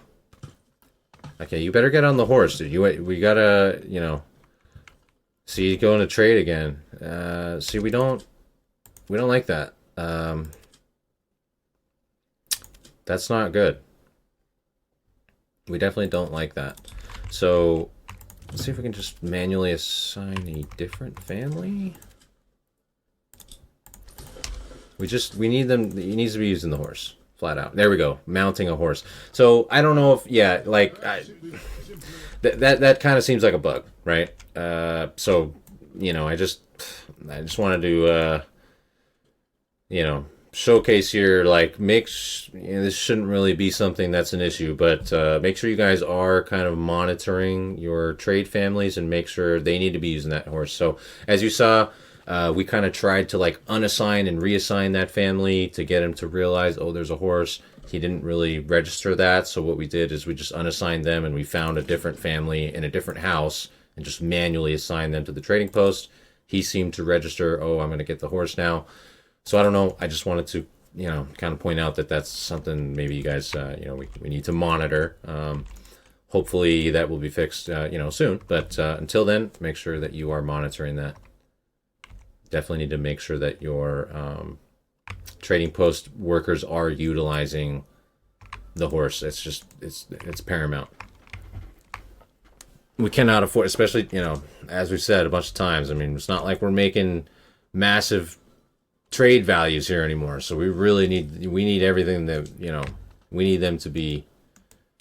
Okay, you better get on the horse, dude. We gotta, you know. See, going to trade again. See, we don't like that. That's not good. We definitely don't like that. So let's see if we can just manually assign a different family. We need them. He needs to be using the horse, flat out. There we go, mounting a horse. So I don't know if, yeah, like that kind of seems like a bug, right? So, you know, I just wanted to, you know, showcase here, like, this shouldn't really be something that's an issue, but make sure you guys are kind of monitoring your trade families and make sure they need to be using that horse. So as you saw, we kind of tried to like unassign and reassign that family to get him to realize, oh, there's a horse. He didn't really register that. So what we did is we just unassigned them, and we found a different family in a different house and just manually assigned them to the trading post. He seemed to register, oh, I'm going to get the horse now. So I don't know. I just wanted to, you know, kind of point out that that's something maybe you guys, you know, we need to monitor. Hopefully that will be fixed, you know, soon. But until then, make sure that you are monitoring that. Definitely need to make sure that your trading post workers are utilizing the horse. It's paramount. We cannot afford, especially, you know, as we've said a bunch of times, I mean, it's not like we're making massive trade values here anymore. So we really need everything that, you know, we need them to be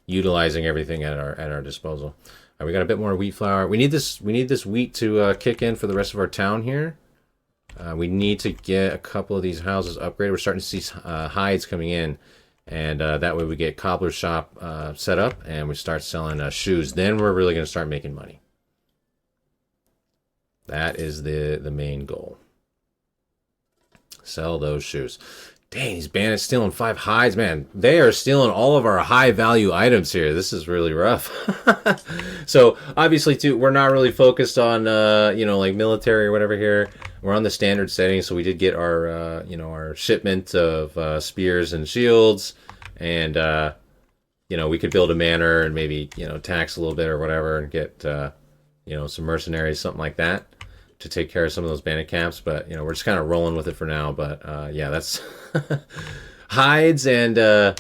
utilizing everything at our disposal. We got a bit more wheat flour. We need this wheat to kick in for the rest of our town here. We need to get a couple of these houses upgraded. We're starting to see hides coming in, and that way we get cobbler shop set up, and we start selling shoes. Then we're really going to start making money. That is the main goal. Sell those shoes. Dang, these bandits stealing 5 hides, man. They are stealing all of our high value items here. This is really rough. So obviously too, we're not really focused on, like military or whatever here. We're on the standard setting. So we did get our, our shipment of spears and shields, and, we could build a manor and maybe, tax a little bit or whatever and get, some mercenaries, something like that, to take care of some of those bandit camps. But we're just kind of rolling with it for now. But that's hides and the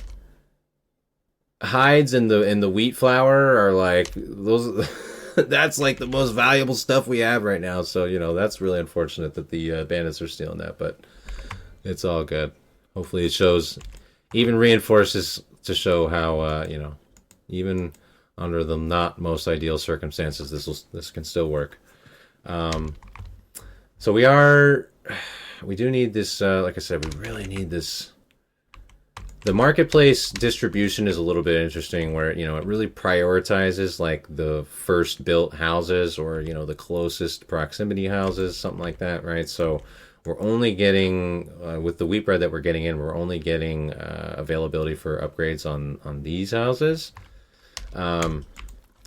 wheat flour are like those. That's like the most valuable stuff we have right now. So that's really unfortunate that the bandits are stealing that, but it's all good. Hopefully it shows, even reinforces to show how even under the not most ideal circumstances, this can still work. So we do need this, like I said, we really need this. The marketplace distribution is a little bit interesting, where, it really prioritizes like the first built houses, or, the closest proximity houses, something like that, right? So we're only getting, with the wheat bread that we're getting in, we're only getting availability for upgrades on these houses.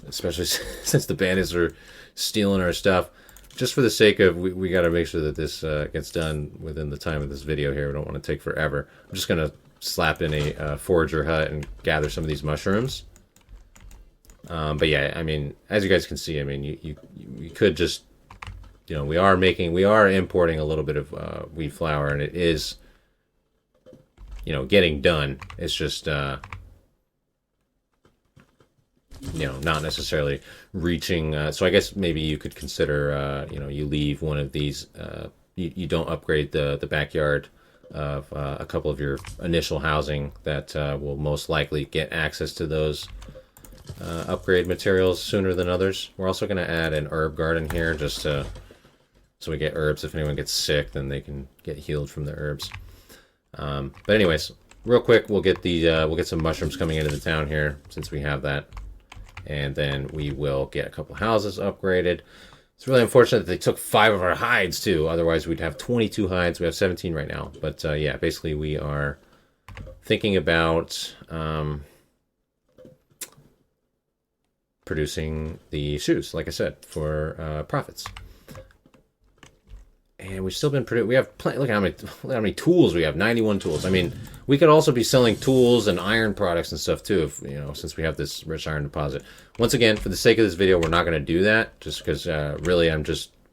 Especially since the bandits are stealing our stuff. Just for the sake of, we got to make sure that this gets done within the time of this video here. We don't want to take forever. I'm just going to slap in a forager hut and gather some of these mushrooms. But yeah, I mean, as you guys can see, I mean, you could just, we are importing a little bit of wheat flour, and it is, getting done. It's just, not necessarily reaching. So I guess maybe you could consider, you leave one of these, you don't upgrade the backyard of a couple of your initial housing that will most likely get access to those upgrade materials sooner than others. We're also going to add an herb garden here, just so we get herbs. If anyone gets sick, then they can get healed from the herbs. But anyways, real quick, we'll get some mushrooms coming into the town here, since we have that. And then we will get a couple houses upgraded. It's really unfortunate that they took 5 of our hides too. Otherwise, we'd have 22 hides. We have 17 right now. But yeah, basically we are thinking about producing the shoes, like I said, for profits. And we've still been we have plenty. Look how many tools we have. 91 tools. I mean, we could also be selling tools and iron products and stuff too, if since we have this rich iron deposit. Once again, for the sake of this video, we're not going to do that, just because really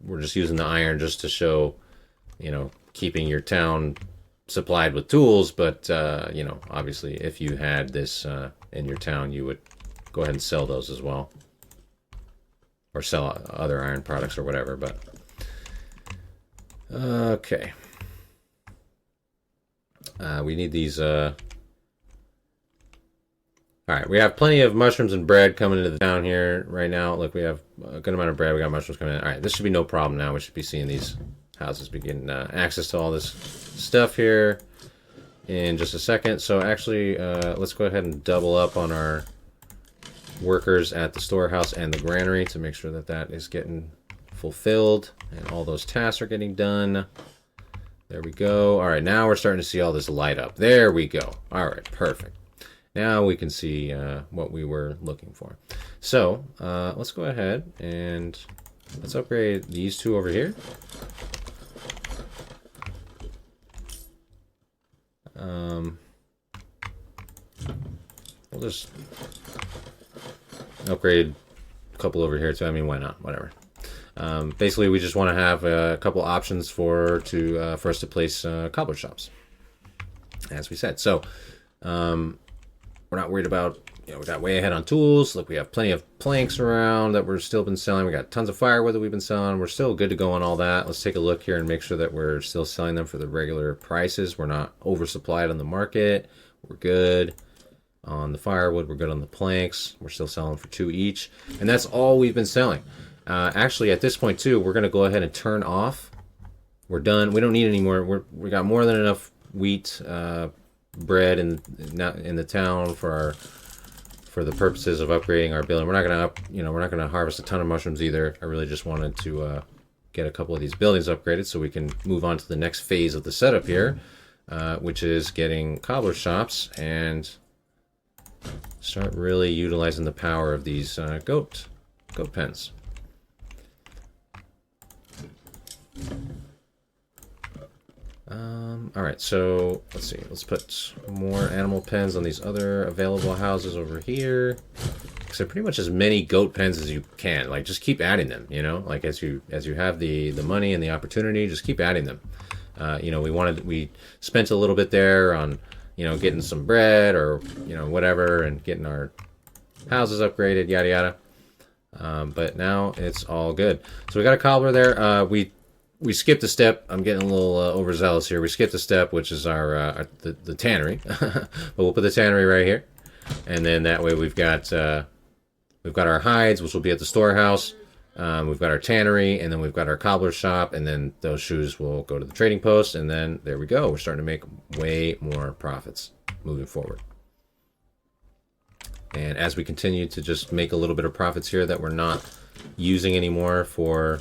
we're just using the iron just to show, keeping your town supplied with tools. But obviously, if you had this in your town, you would go ahead and sell those as well, or sell other iron products or whatever. But okay. We need these, alright, we have plenty of mushrooms and bread coming into the town here right now. Look, we have a good amount of bread. We got mushrooms coming in. Alright, this should be no problem now. We should be seeing these houses begin access to all this stuff here in just a second. So actually, let's go ahead and double up on our workers at the storehouse and the granary to make sure that that is getting fulfilled and all those tasks are getting done. There we go. All right, now we're starting to see all this light up. There we go. All right, perfect. Now we can see what we were looking for. So let's go ahead and let's upgrade these 2 over here. We'll just upgrade a couple over here too. I mean, why not? Whatever. Basically, we just want to have a couple options for us to place cobbler shops, as we said. So we're not worried about, we got way ahead on tools. Look, we have plenty of planks around that we're still been selling. We got tons of firewood that we've been selling. We're still good to go on all that. Let's take a look here and make sure that we're still selling them for the regular prices. We're not oversupplied on the market. We're good on the firewood. We're good on the planks. We're still selling for 2 each. And that's all we've been selling. Actually, at this point too, we're going to go ahead and turn off. We're done. We don't need any more. We got more than enough wheat, bread in the town for the purposes of upgrading our building. We're not going to we're not going to harvest a ton of mushrooms either. I really just wanted to get a couple of these buildings upgraded so we can move on to the next phase of the setup here, which is getting cobbler shops and start really utilizing the power of these goat pens. All right, so let's see. Let's put more animal pens on these other available houses over here. So pretty much as many goat pens as you can. Like, just keep adding them. You know, like as you have the money and the opportunity, just keep adding them. You know, we spent a little bit there on, you know, getting some bread or, you know, whatever, and getting our houses upgraded, yada yada. But now it's all good. So we got a cobbler there. We skipped a step. I'm getting a little overzealous here. We skipped a step, which is the tannery. But we'll put the tannery right here, and then that way we've got our hides, which will be at the storehouse. We've got our tannery, and then we've got our cobbler shop, and then those shoes will go to the trading post, and then there we go. We're starting to make way more profits moving forward. And as we continue to just make a little bit of profits here that we're not using anymore for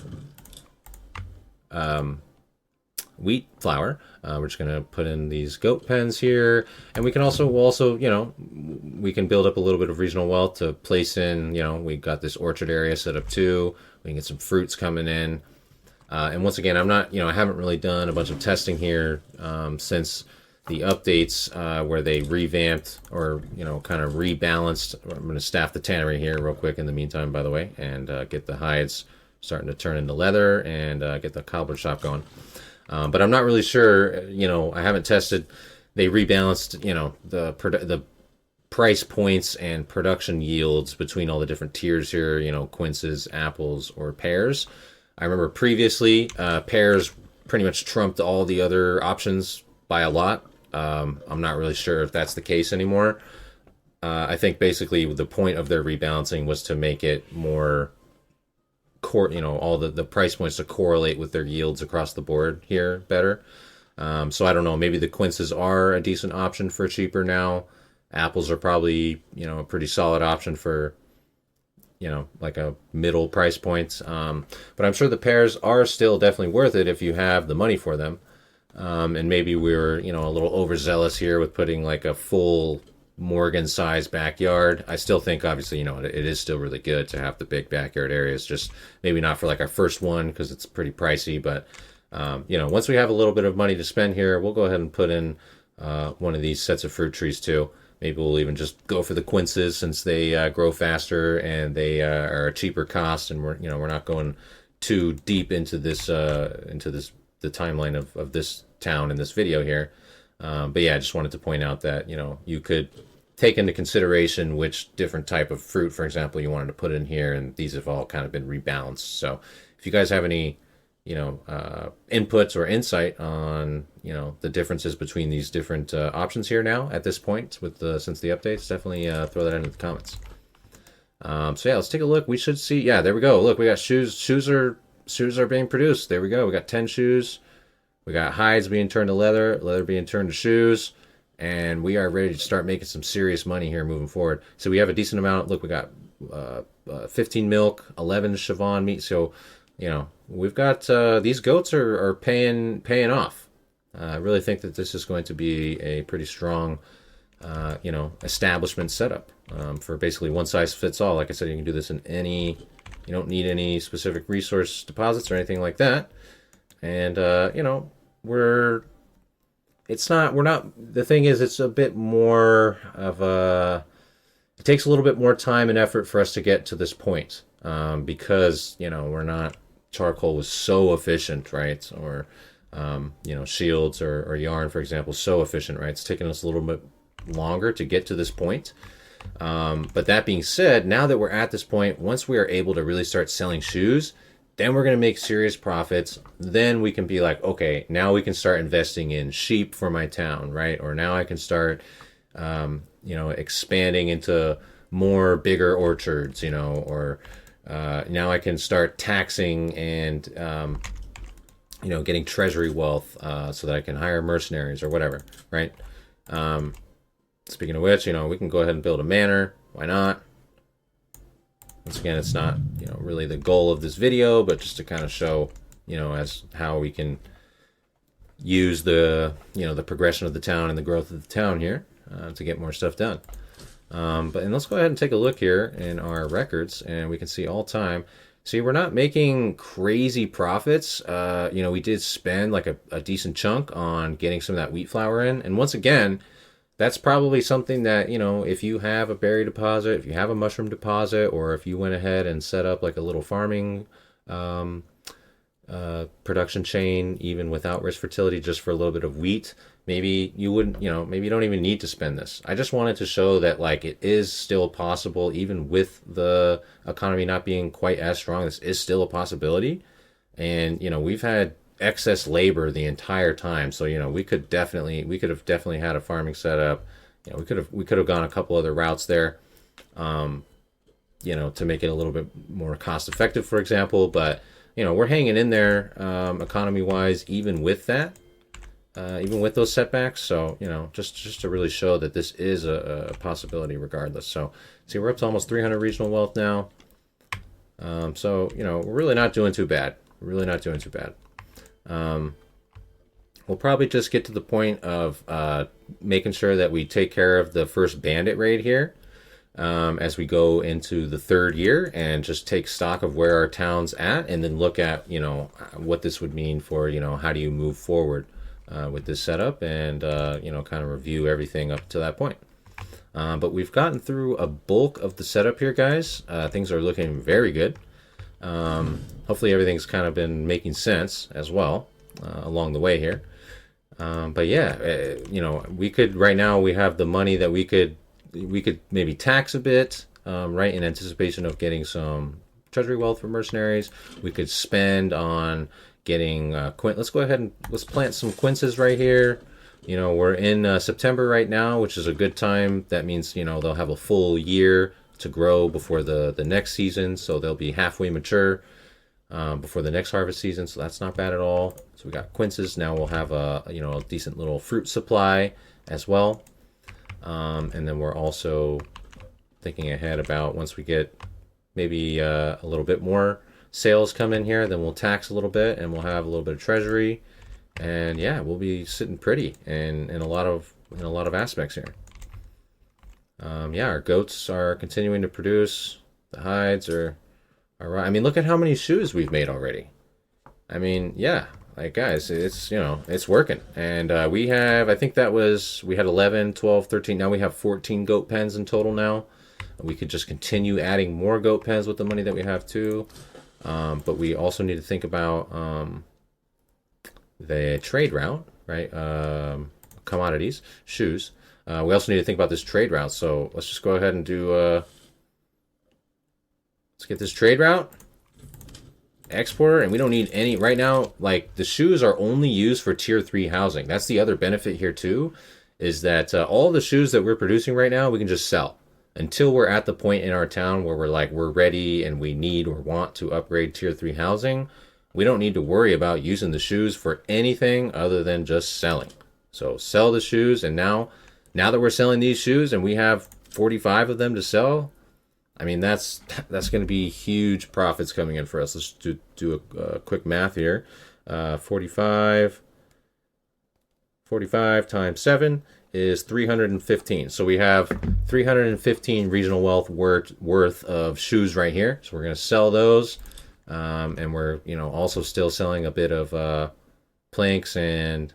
wheat flour, we're just going to put in these goat pens here, and we'll also, you know, we can build up a little bit of regional wealth to place in, you know, we got this orchard area set up too. We can get some fruits coming in. And once again, I haven't really done a bunch of testing here since the updates where they revamped or, you know, kind of rebalanced. I'm going to staff the tannery here real quick in the meantime, by the way, and get the hides starting to turn into leather and get the cobbler shop going. But I'm not really sure, you know, I haven't tested. They rebalanced, you know, the price points and production yields between all the different tiers here, you know, quinces, apples, or pears. I remember previously pears pretty much trumped all the other options by a lot. I'm not really sure if that's the case anymore. I think basically the point of their rebalancing was to make it more all the price points to correlate with their yields across the board here better. So I don't know, maybe the quinces are a decent option for cheaper now. Apples are probably, you know, a pretty solid option for, you know, like a middle price point. But I'm sure the pears are still definitely worth it if you have the money for them. And maybe we're, you know, a little overzealous here with putting like a full Morgan-sized backyard. I still think, obviously, you know, it is still really good to have the big backyard areas. Just maybe not for like our first one because it's pretty pricey. But you know, once we have a little bit of money to spend here, we'll go ahead and put in one of these sets of fruit trees too. Maybe we'll even just go for the quinces since they grow faster and they are a cheaper cost, and we're not going too deep into the timeline of this town in this video here. But yeah, I just wanted to point out that, you know, you could take into consideration which different type of fruit, for example, you wanted to put in here, and these have all kind of been rebalanced. So if you guys have any, you know, inputs or insight on, you know, the differences between these different options here now at this point since the updates, definitely throw that into the comments. So yeah, let's take a look. We should see, yeah, there we go. Look, we got shoes. Shoes are being produced. There we go. We got 10 shoes. We got hides being turned to leather, leather being turned to shoes, and we are ready to start making some serious money here moving forward. So we have a decent amount. Look, we got 15 milk, 11 Siobhan meat. So, you know, we've got these goats are paying off. I really think that this is going to be a pretty strong, you know, establishment setup for basically one size fits all. Like I said, you can do this in you don't need any specific resource deposits or anything like that. And, you know, the thing is, it's a bit more of it takes a little bit more time and effort for us to get to this point, because, you know, charcoal was so efficient, right? Or, you know, shields or yarn, for example, so efficient, right? It's taken us a little bit longer to get to this point. But that being said, now that we're at this point, once we are able to really start selling shoes, then we're going to make serious profits. Then we can be like, okay, now we can start investing in sheep for my town, right? Or now I can start, you know, expanding into more bigger orchards, you know, or now I can start taxing and, you know, getting treasury wealth so that I can hire mercenaries or whatever, right? Speaking of which, you know, we can go ahead and build a manor. Why not? Once again, it's not, you know, really the goal of this video, but just to kind of show as how we can use the progression of the town and the growth of the town here to get more stuff done. But let's go ahead and take a look here in our records, and we can see all time. See, we're not making crazy profits. We did spend like a decent chunk on getting some of that wheat flour in. And once again, that's probably something that, if you have a berry deposit, if you have a mushroom deposit, or if you went ahead and set up like a little farming production chain, even without risk fertility, just for a little bit of wheat, maybe you wouldn't, maybe you don't even need to spend this. I just wanted to show that like it is still possible, even with the economy not being quite as strong. This is still a possibility. And, we've had excess labor the entire time. So, we could have definitely had a farming setup. We could have gone a couple other routes there, to make it a little bit more cost effective, for example. But, we're hanging in there, economy wise, even with that. Even with those setbacks. So, just to really show that this is a possibility regardless. So, see, we're up to almost 300 regional wealth now. So, we're really not doing too bad. We'll probably just get to the point of making sure that we take care of the first bandit raid here as we go into the third year, and just take stock of where our town's at, and then look at, what this would mean for, how do you move forward with this setup, and kind of review everything up to that point. But we've gotten through a bulk of the setup here, guys. Things are looking very good. Hopefully everything's kind of been making sense as well along the way here. But yeah, we could, right now we have the money that we could maybe tax a bit, right, in anticipation of getting some treasury wealth for mercenaries. We could spend on getting let's go ahead and let's plant some quinces right here. We're in September right now, which is a good time. That means they'll have a full year to grow before the next season, so they'll be halfway mature before the next harvest season, so that's not bad at all. So we got quinces. Now we'll have a decent little fruit supply as well, and then we're also thinking ahead about, once we get maybe a little bit more sales come in here, then we'll tax a little bit, and we'll have a little bit of treasury, and yeah, we'll be sitting pretty in a lot of aspects here. Our goats are continuing to produce. The hides are right. I mean, look at how many shoes we've made already. I mean, yeah, like, guys, it's it's working. And we had 11, 12, 13. Now we have 14 goat pens in total now. We could just continue adding more goat pens with the money that we have too. But we also need to think about the trade route, right? Commodities, shoes. We also need to think about this trade route. So let's just go ahead and do. Let's get this trade route. Exporter, and we don't need any right now. Like, the shoes are only used for tier 3 housing. That's the other benefit here too, is that all the shoes that we're producing right now, we can just sell until we're at the point in our town where we're ready and we need or want to upgrade tier 3 housing. We don't need to worry about using the shoes for anything other than just selling. So sell the shoes, and now that we're selling these shoes and we have 45 of them to sell, I mean, that's going to be huge profits coming in for us. Let's do a quick math here. 45 times 7 is 315. So we have 315 regional wealth worth of shoes right here. So we're going to sell those. And we're, also still selling a bit of planks and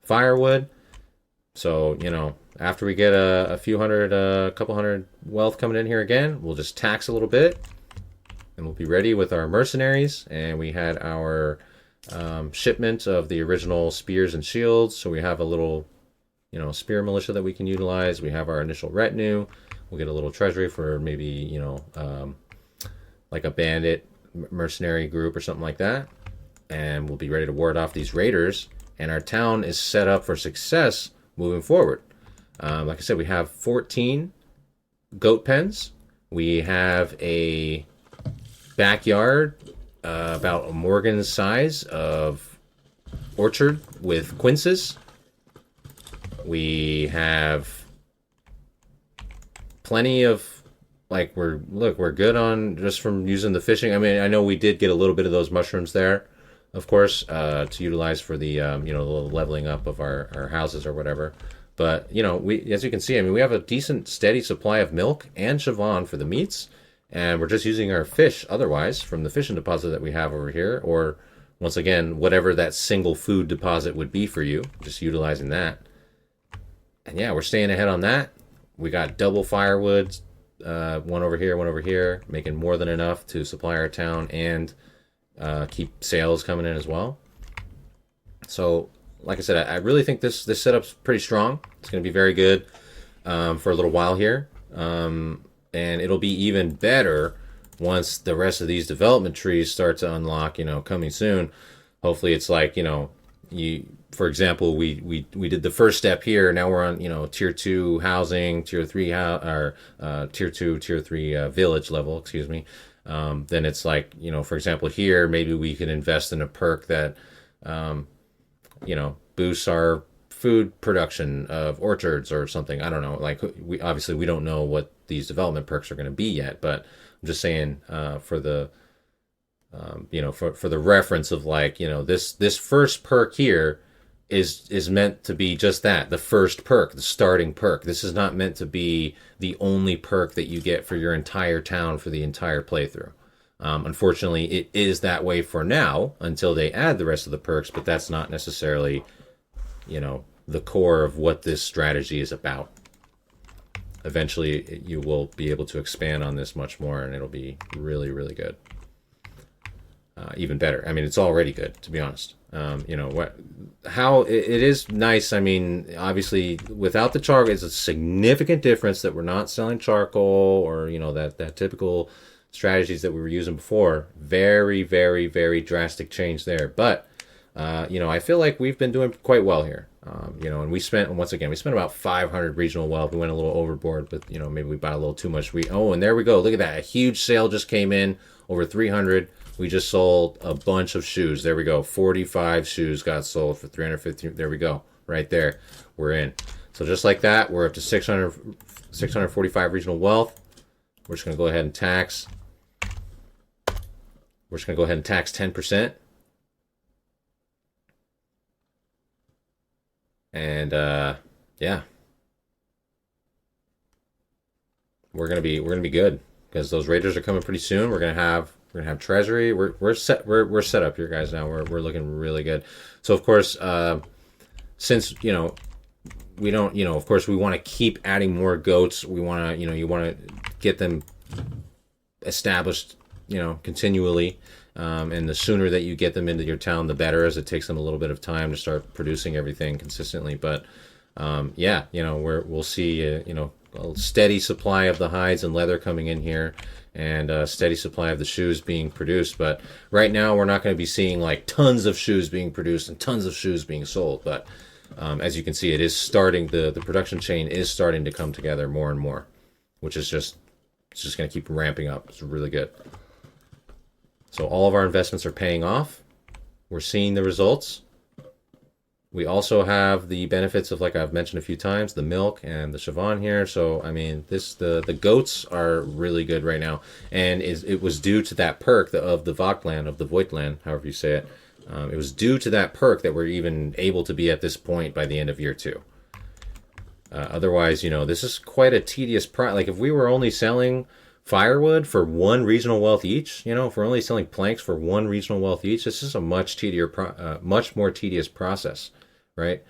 firewood. So, after we get a couple hundred wealth coming in here again, we'll just tax a little bit, and we'll be ready with our mercenaries. And we had our shipment of the original spears and shields, so we have a little, spear militia that we can utilize. We have our initial retinue. We'll get a little treasury for maybe, like a bandit mercenary group or something like that, and we'll be ready to ward off these raiders. And our town is set up for success moving forward. Like I said, we have 14 goat pens. We have a backyard about a Morgan's size of orchard with quinces. We have plenty of, we're good on just from using the fishing. I mean, I know we did get a little bit of those mushrooms there, of course, to utilize for the the leveling up of our houses or whatever. But we, as you can see, I mean, we have a decent, steady supply of milk and Siobhan for the meats, and we're just using our fish otherwise from the fishing deposit that we have over here, or once again, whatever that single food deposit would be for you, just utilizing that. And yeah, we're staying ahead on that. We got double firewood, one over here, making more than enough to supply our town and keep sales coming in as well. So, like I said, I really think this setup's pretty strong. It's going to be very good for a little while here, and it'll be even better once the rest of these development trees start to unlock. Coming soon. Hopefully, it's like for example, we did the first step here. Now we're on tier 2 housing, tier 3 or tier 2, tier 3 village level. Excuse me. Then it's like for example, here maybe we can invest in a perk that boosts our food production of orchards or something. I don't know. Like we don't know what these development perks are going to be yet, but I'm just saying for the for the reference of like this first perk here is meant to be just that, the first perk, the starting perk. This is not meant to be the only perk that you get for your entire town for the entire playthrough. Unfortunately, it is that way for now until they add the rest of the perks, but that's not necessarily, the core of what this strategy is about. Eventually, you will be able to expand on this much more, and it'll be really, really good. Even better. I mean, it's already good, to be honest. How it is nice. I mean, obviously, without the charcoal, it's a significant difference that we're not selling charcoal or that typical strategies that we were using before. Very, very, very drastic change there. But I feel like we've been doing quite well here. And we spent about 500 regional wealth. We went a little overboard, but maybe we bought a little too much. And there we go. Look at that. A huge sale just came in, over 300. We just sold a bunch of shoes. There we go. 45 shoes got sold for 350. There we go. Right there. We're in. So just like that, we're up to 645 regional wealth. We're just going to go ahead and tax. We're just going to go ahead and tax 10%. And yeah. We're going to be good because those raiders are coming pretty soon. We're going to have treasury. We're set up here, guys. Now we're looking really good. So of course, since we don't of course we want to keep adding more goats. We want to you want to get them established continually, and the sooner that you get them into your town, the better, as it takes them a little bit of time to start producing everything consistently. But we'll see a steady supply of the hides and leather coming in here, and a steady supply of the shoes being produced. But right now we're not going to be seeing like tons of shoes being produced and tons of shoes being sold. But as you can see, it is starting, the production chain is starting to come together more and more, which is just going to keep ramping up. It's really good. So all of our investments are paying off. We're seeing the results. We also have the benefits of, like I've mentioned a few times, the milk and the Siobhan here. So, I mean, the goats are really good right now. And it was due to that perk of the Voigtland, of the Voigtland, however you say it. It was due to that perk that we're even able to be at this point by the end of year 2. Otherwise, this is quite a tedious like if we were only selling firewood for 1 regional wealth each, if we're only selling planks for 1 regional wealth each, this is a much more tedious process. Right?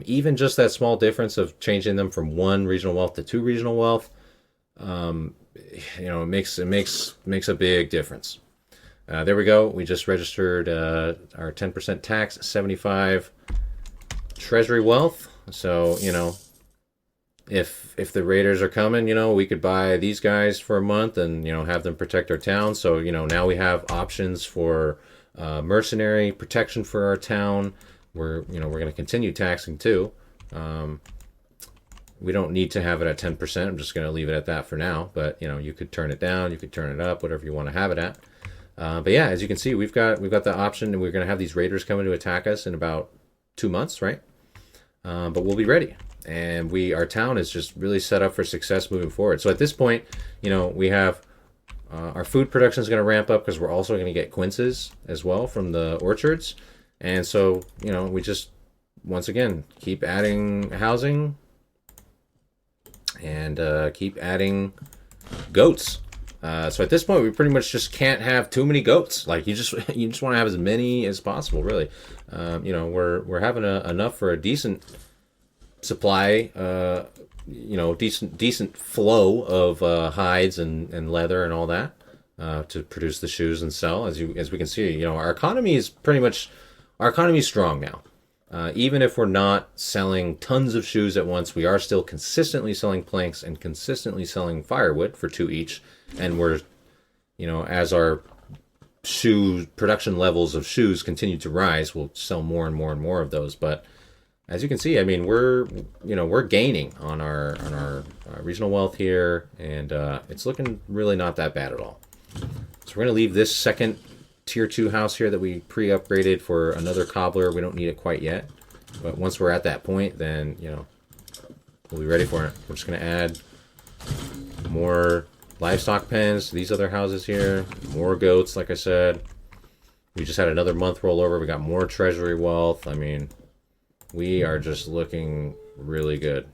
Even just that small difference of changing them from 1 regional wealth to 2 regional wealth, it makes a big difference. There we go. We just registered our 10% tax, 75 treasury wealth. So if the raiders are coming, we could buy these guys for a month and have them protect our town. So now we have options for mercenary protection for our town. We're going to continue taxing too. We don't need to have it at 10%. I'm just going to leave it at that for now. But you could turn it down, you could turn it up, whatever you want to have it at. But yeah, as you can see, we've got the option, and we're going to have these raiders coming to attack us in about 2 months, right? But we'll be ready, and our town is just really set up for success moving forward. So at this point, we have Our food production is going to ramp up because we're also going to get quinces as well from the orchards. And so, you know, we just, once again, keep adding housing and keep adding goats. So at this point, we pretty much just can't have too many goats. Like you just want to have as many as possible, really. You know, we're having enough for a decent supply. You know, decent flow of hides and leather and all that to produce the shoes and sell. As we can see, you know, our economy is strong now. Even if we're not selling tons of shoes at once, we are still consistently selling planks and consistently selling firewood for 2 each. And we're, you know, as our shoe production levels of shoes continue to rise, we'll sell more and more and more of those. But as you can see, I mean, we're gaining on our regional wealth here, and it's looking really not that bad at all. So we're gonna leave this second tier 2 house here that we pre-upgraded for another cobbler. We don't need it quite yet, but once we're at that point, then, you know, we'll be ready for it. We're just gonna add more livestock pens to these other houses here, more goats, like I said. We just had another month roll over. We got more treasury wealth. I mean, we are just looking really good.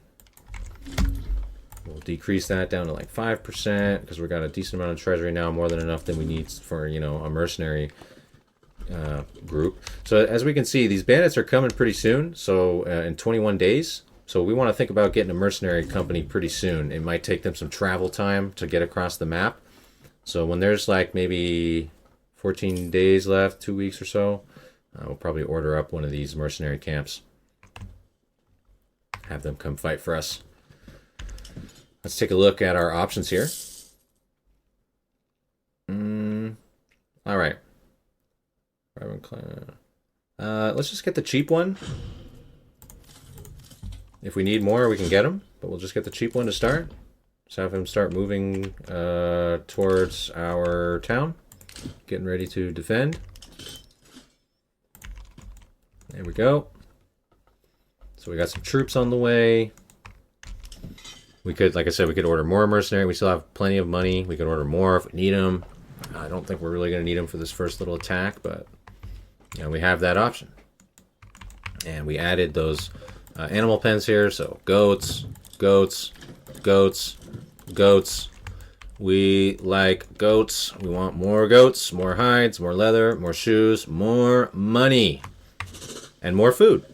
We'll decrease that down to like 5% because we got a decent amount of treasury now, more than enough that we need for, you know, a mercenary group. So as we can see, these bandits are coming pretty soon. So in 21 days. So we want to think about getting a mercenary company pretty soon. It might take them some travel time to get across the map. So when there's like maybe 14 days left, 2 weeks or so, we'll probably order up one of these mercenary camps. Have them come fight for us. Let's take a look at our options here. All right. Let's just get the cheap one. If we need more, we can get them, but we'll just get the cheap one to start. Just have him start moving towards our town, getting ready to defend. There we go. So we got some troops on the way. We could, like I said, we could order more mercenary. We still have plenty of money. We could order more if we need them. I don't think we're really going to need them for this first little attack, but you know, we have that option. And we added those animal pens here. So goats, goats, goats, goats. We like goats. We want more goats, more hides, more leather, more shoes, more money, and more food.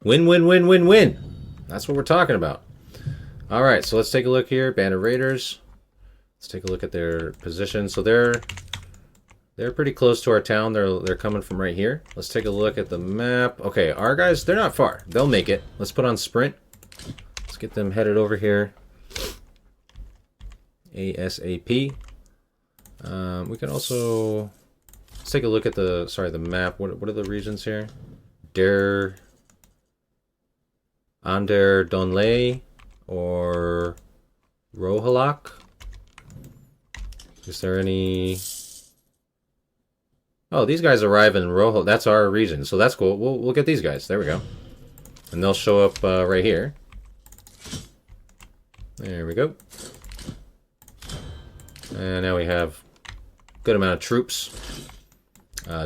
Win, win, win, win, win. That's what we're talking about. All right, so let's take a look here. Band of Raiders. Let's take a look at their position. So they're pretty close to our town. They're coming from right here. Let's take a look at the map. Okay, our guys, they're not far. They'll make it. Let's put on sprint. Let's get them headed over here. ASAP. We can also let's take a look at the map. What are the regions here? Ander Donlay or Rohalak? Is there any? Oh, these guys arrive in Rojo. That's our region, so that's cool. We'll get these guys. There we go. And they'll show up right here. There we go. And now we have a good amount of troops.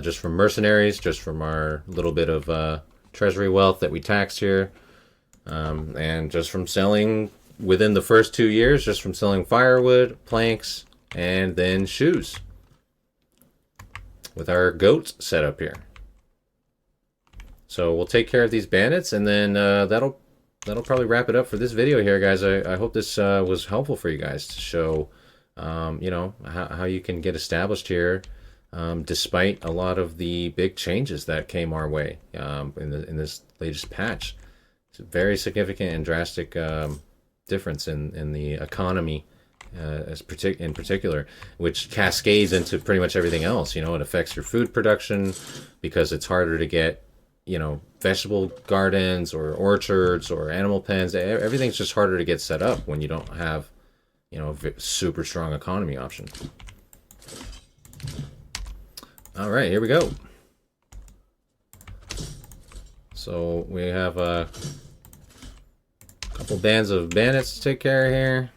Just from mercenaries, just from our little bit of treasury wealth that we taxed here. And just from selling within the first 2 years, just from selling firewood, planks, and then shoes. With our goat set up here. So we'll take care of these bandits, and then that'll probably wrap it up for this video here, guys. I hope this was helpful for you guys to show, you know, how you can get established here, despite a lot of the big changes that came our way in this latest patch. It's a very significant and drastic difference in the economy. In particular, which cascades into pretty much everything else. You know, it affects your food production because it's harder to get, you know, vegetable gardens or orchards or animal pens. Everything's just harder to get set up when you don't have, you know, a super strong economy option. All right, here we go. So we have a couple bands of bandits to take care of here.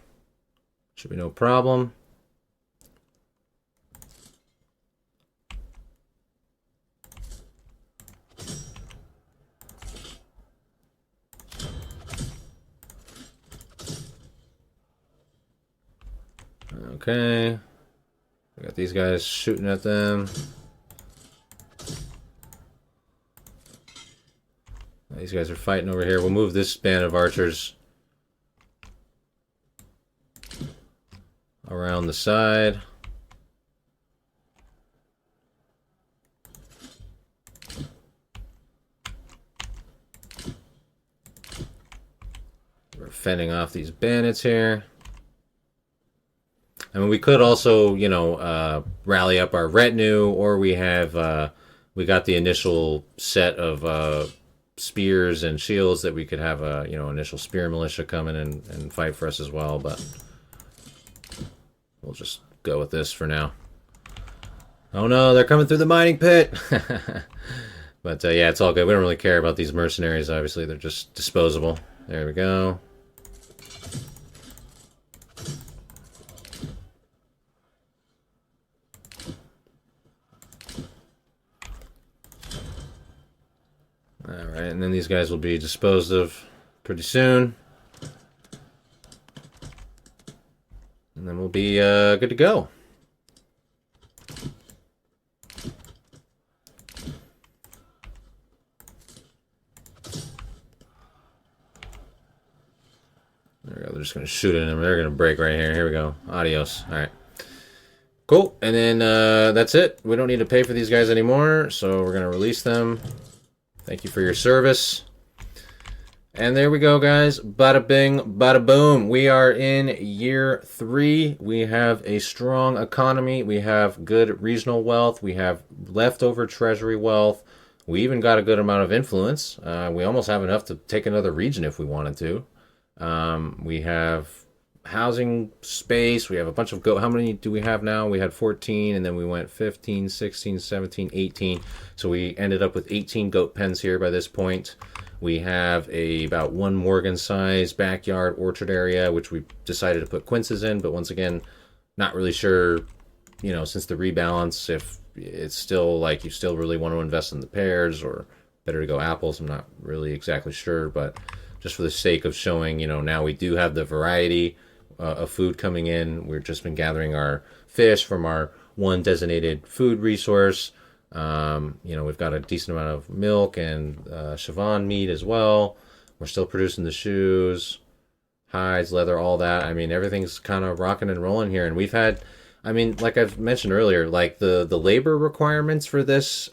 Should be no problem. Okay. We got these guys shooting at them. These guys are fighting over here. We'll move this band of archers around the side. We're fending off these bandits here. I mean, we could also, you know, rally up our retinue, or we have, we got the initial set of spears and shields that we could have a, you know, initial spear militia come in and fight for us as well, but we'll just go with this for now. Oh no, they're coming through the mining pit! But yeah, it's all good. We don't really care about these mercenaries, obviously. They're just disposable. There we go. Alright, and then these guys will be disposed of pretty soon. And then we'll be good to go. There we go. They're just going to shoot at them. They're going to break right here. Here we go. Adios. Alright. Cool. And then that's it. We don't need to pay for these guys anymore, so we're going to release them. Thank you for your service. And there we go, guys. Bada bing, bada boom. We are in year 3. We have a strong economy. We have good regional wealth. We have leftover treasury wealth. We even got a good amount of influence. We almost have enough to take another region if we wanted to. We have housing space. We have a bunch of goat. How many do we have now? We had 14, and then we went 15, 16, 17, 18. So we ended up with 18 goat pens here by this point. We have about 1 Morgan size backyard orchard area, which we decided to put quinces in, but once again, not really sure, you know, since the rebalance, if it's still like you still really want to invest in the pears or better to go apples. I'm not really exactly sure, but just for the sake of showing, you know, now we do have the variety of food coming in. We've just been gathering our fish from our one designated food resource. You know, we've got a decent amount of milk and Siobhan meat as well. We're still producing the shoes, hides, leather, all that. I mean, everything's kind of rocking and rolling here. And we've had, I mean, like I've mentioned earlier, like the labor requirements for this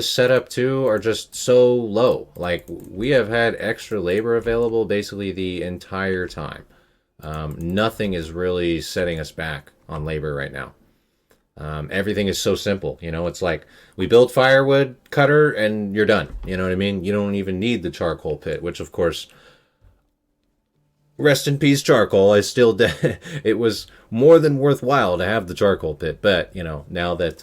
setup too are just so low. Like we have had extra labor available basically the entire time. Nothing is really setting us back on labor right now. Everything is so simple, you know, it's like we build firewood cutter and you're done. You know what I mean? You don't even need the charcoal pit, which of course, rest in peace charcoal. I still, it was more than worthwhile to have the charcoal pit, but you know, now that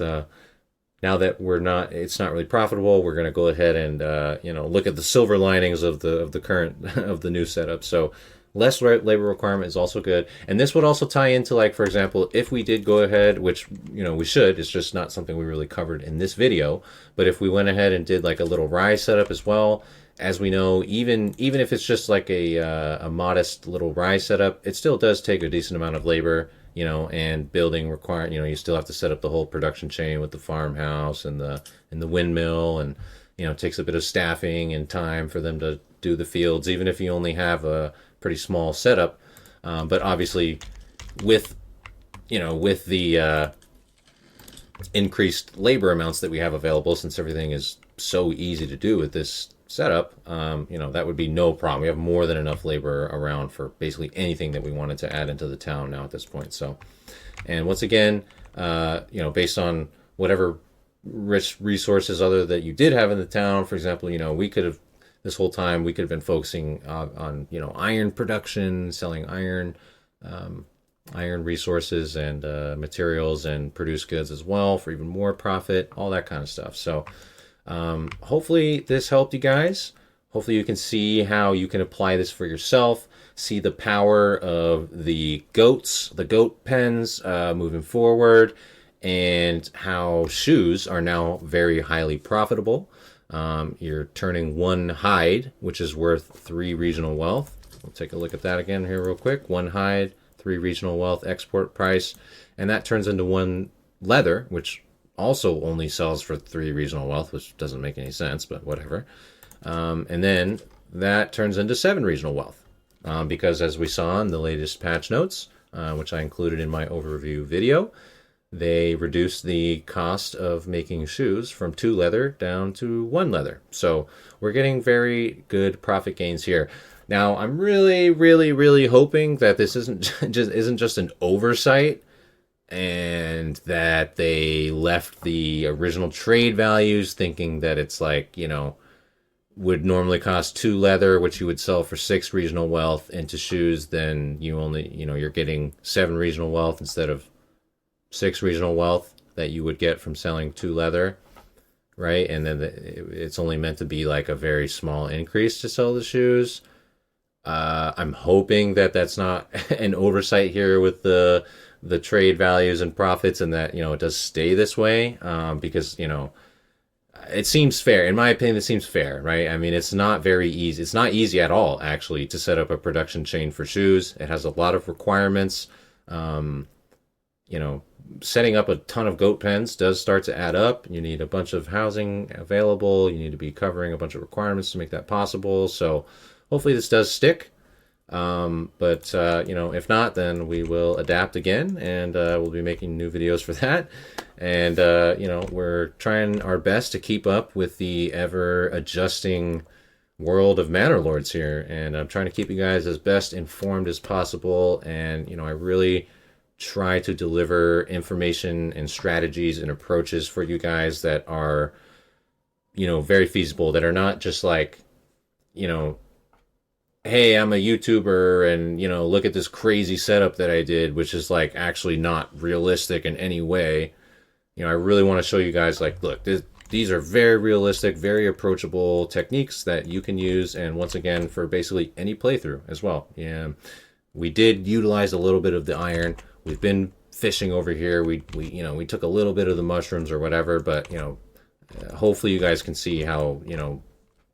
it's not really profitable, we're going to go ahead and, you know, look at the silver linings of the current, of the new setup. So less labor requirement is also good. And this would also tie into, like, for example, if we did go ahead, which, you know, we should, it's just not something we really covered in this video, but if we went ahead and did like a little rye setup as well, as we know, even if it's just like a modest little rye setup, it still does take a decent amount of labor, you know, and building require, you know, you still have to set up the whole production chain with the farmhouse and the windmill, and, you know, it takes a bit of staffing and time for them to do the fields, even if you only have a pretty small setup. But obviously with, you know, with the increased labor amounts that we have available, since everything is so easy to do with this setup, you know, that would be no problem. We have more than enough labor around for basically anything that we wanted to add into the town now at this point. So, and once again, you know, based on whatever rich resources other that you did have in the town, for example, you know, we could have, this whole time, we could have been focusing on, you know, iron production, selling iron resources and materials, and produce goods as well for even more profit, all that kind of stuff. So hopefully this helped you guys. Hopefully you can see how you can apply this for yourself, see the power of the goats, the goat pens moving forward, and how shoes are now very highly profitable. You're turning 1 hide, which is worth 3 regional wealth. We'll take a look at that again here real quick. 1 hide, 3 regional wealth export price, and that turns into 1 leather, which also only sells for 3 regional wealth, which doesn't make any sense, but whatever. And then that turns into 7 regional wealth, because as we saw in the latest patch notes, which I included in my overview video, they reduced the cost of making shoes from 2 leather down to 1 leather. So we're getting very good profit gains here. Now, I'm really, really, really hoping that this isn't just an oversight, and that they left the original trade values thinking that it's like, you know, would normally cost 2 leather, which you would sell for 6 regional wealth, into shoes, then you only, you know, you're getting 7 regional wealth instead of 6 regional wealth that you would get from selling 2 leather, right? And then it's only meant to be like a very small increase to sell the shoes. I'm hoping that that's not an oversight here with the trade values and profits, and that, you know, it does stay this way, because, you know, it seems fair. In my opinion, it seems fair, right? I mean, it's not very easy. It's not easy at all, actually, to set up a production chain for shoes. It has a lot of requirements. You know, setting up a ton of goat pens does start to add up. You need a bunch of housing available. You need to be covering a bunch of requirements to make that possible. So hopefully this does stick. But you know, if not, then we will adapt again, and we'll be making new videos for that. And you know, we're trying our best to keep up with the ever adjusting world of Manor Lords here, and I'm trying to keep you guys as best informed as possible. And you know, I really try to deliver information and strategies and approaches for you guys that are, you know, very feasible, that are not just like, you know, hey, I'm a YouTuber and, you know, look at this crazy setup that I did, which is like actually not realistic in any way. You know, I really want to show you guys, like, look, these are very realistic, very approachable techniques that you can use, and once again, for basically any playthrough as well. Yeah, we did utilize a little bit of the iron. We've been fishing over here. We you know, we took a little bit of the mushrooms or whatever, but, you know, hopefully you guys can see how, you know,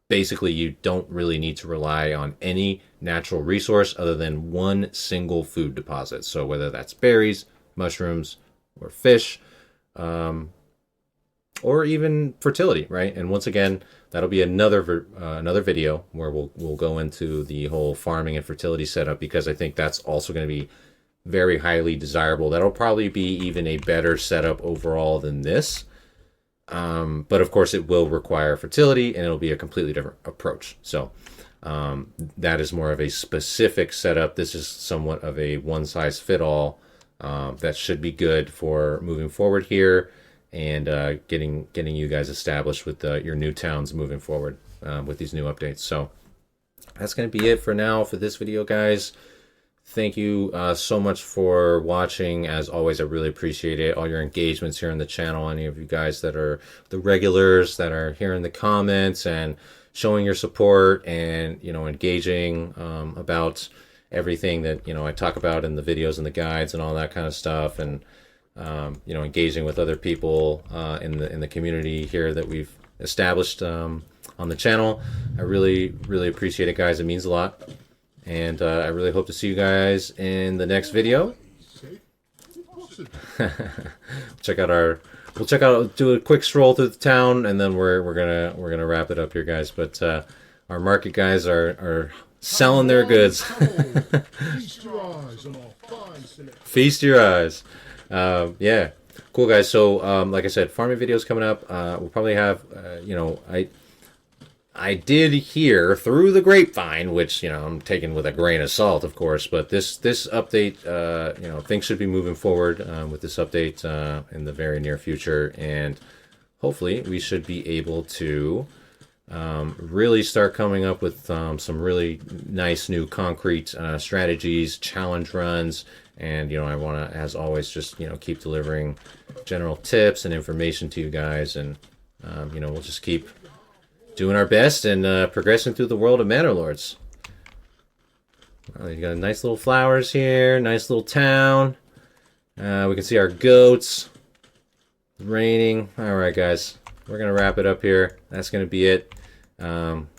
basically you don't really need to rely on any natural resource other than one single food deposit. So whether that's berries, mushrooms, or fish, or even fertility, right? And once again, that'll be another video where we'll go into the whole farming and fertility setup, because I think that's also going to be very highly desirable. That'll probably be even a better setup overall than this. But of course it will require fertility, and it'll be a completely different approach. So that is more of a specific setup. This is somewhat of a one-size-fit-all. That should be good for moving forward here, and getting you guys established with your new towns moving forward with these new updates. So that's going to be it for now for this video, guys. Thank you so much for watching. As always, I really appreciate it. All your engagements here on the channel, any of you guys that are the regulars that are here in the comments and showing your support, and, you know, engaging about everything that, you know, I talk about in the videos and the guides and all that kind of stuff, and you know, engaging with other people in the community here that we've established on the channel. I really, really appreciate it, guys. It means a lot. And I really hope to see you guys in the next video. We'll do a quick stroll through the town, and then we're gonna wrap it up here, guys. But our market guys are selling their goods. Feast your eyes. Yeah, cool, guys. So like I said, farming videos coming up. We'll probably have you know, I did hear through the grapevine, which, you know, I'm taking with a grain of salt, of course, but this update, you know, things should be moving forward with this update in the very near future, and hopefully we should be able to really start coming up with some really nice new concrete strategies, challenge runs, and, you know, I want to, as always, just, you know, keep delivering general tips and information to you guys, and you know, we'll just keep doing our best and progressing through the world of Manor Lords. You got nice little flowers here, nice little town. We can see our goats. It's raining. All right, guys, we're gonna wrap it up here. That's gonna be it.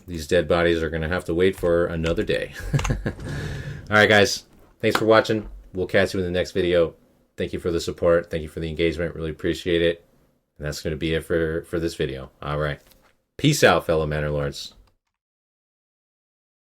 These dead bodies are gonna have to wait for another day. All right, guys, thanks for watching. We'll catch you in the next video. Thank you for the support. Thank you for the engagement. Really appreciate it. And that's going to be it for this video. All right. Peace out, fellow Manor Lords.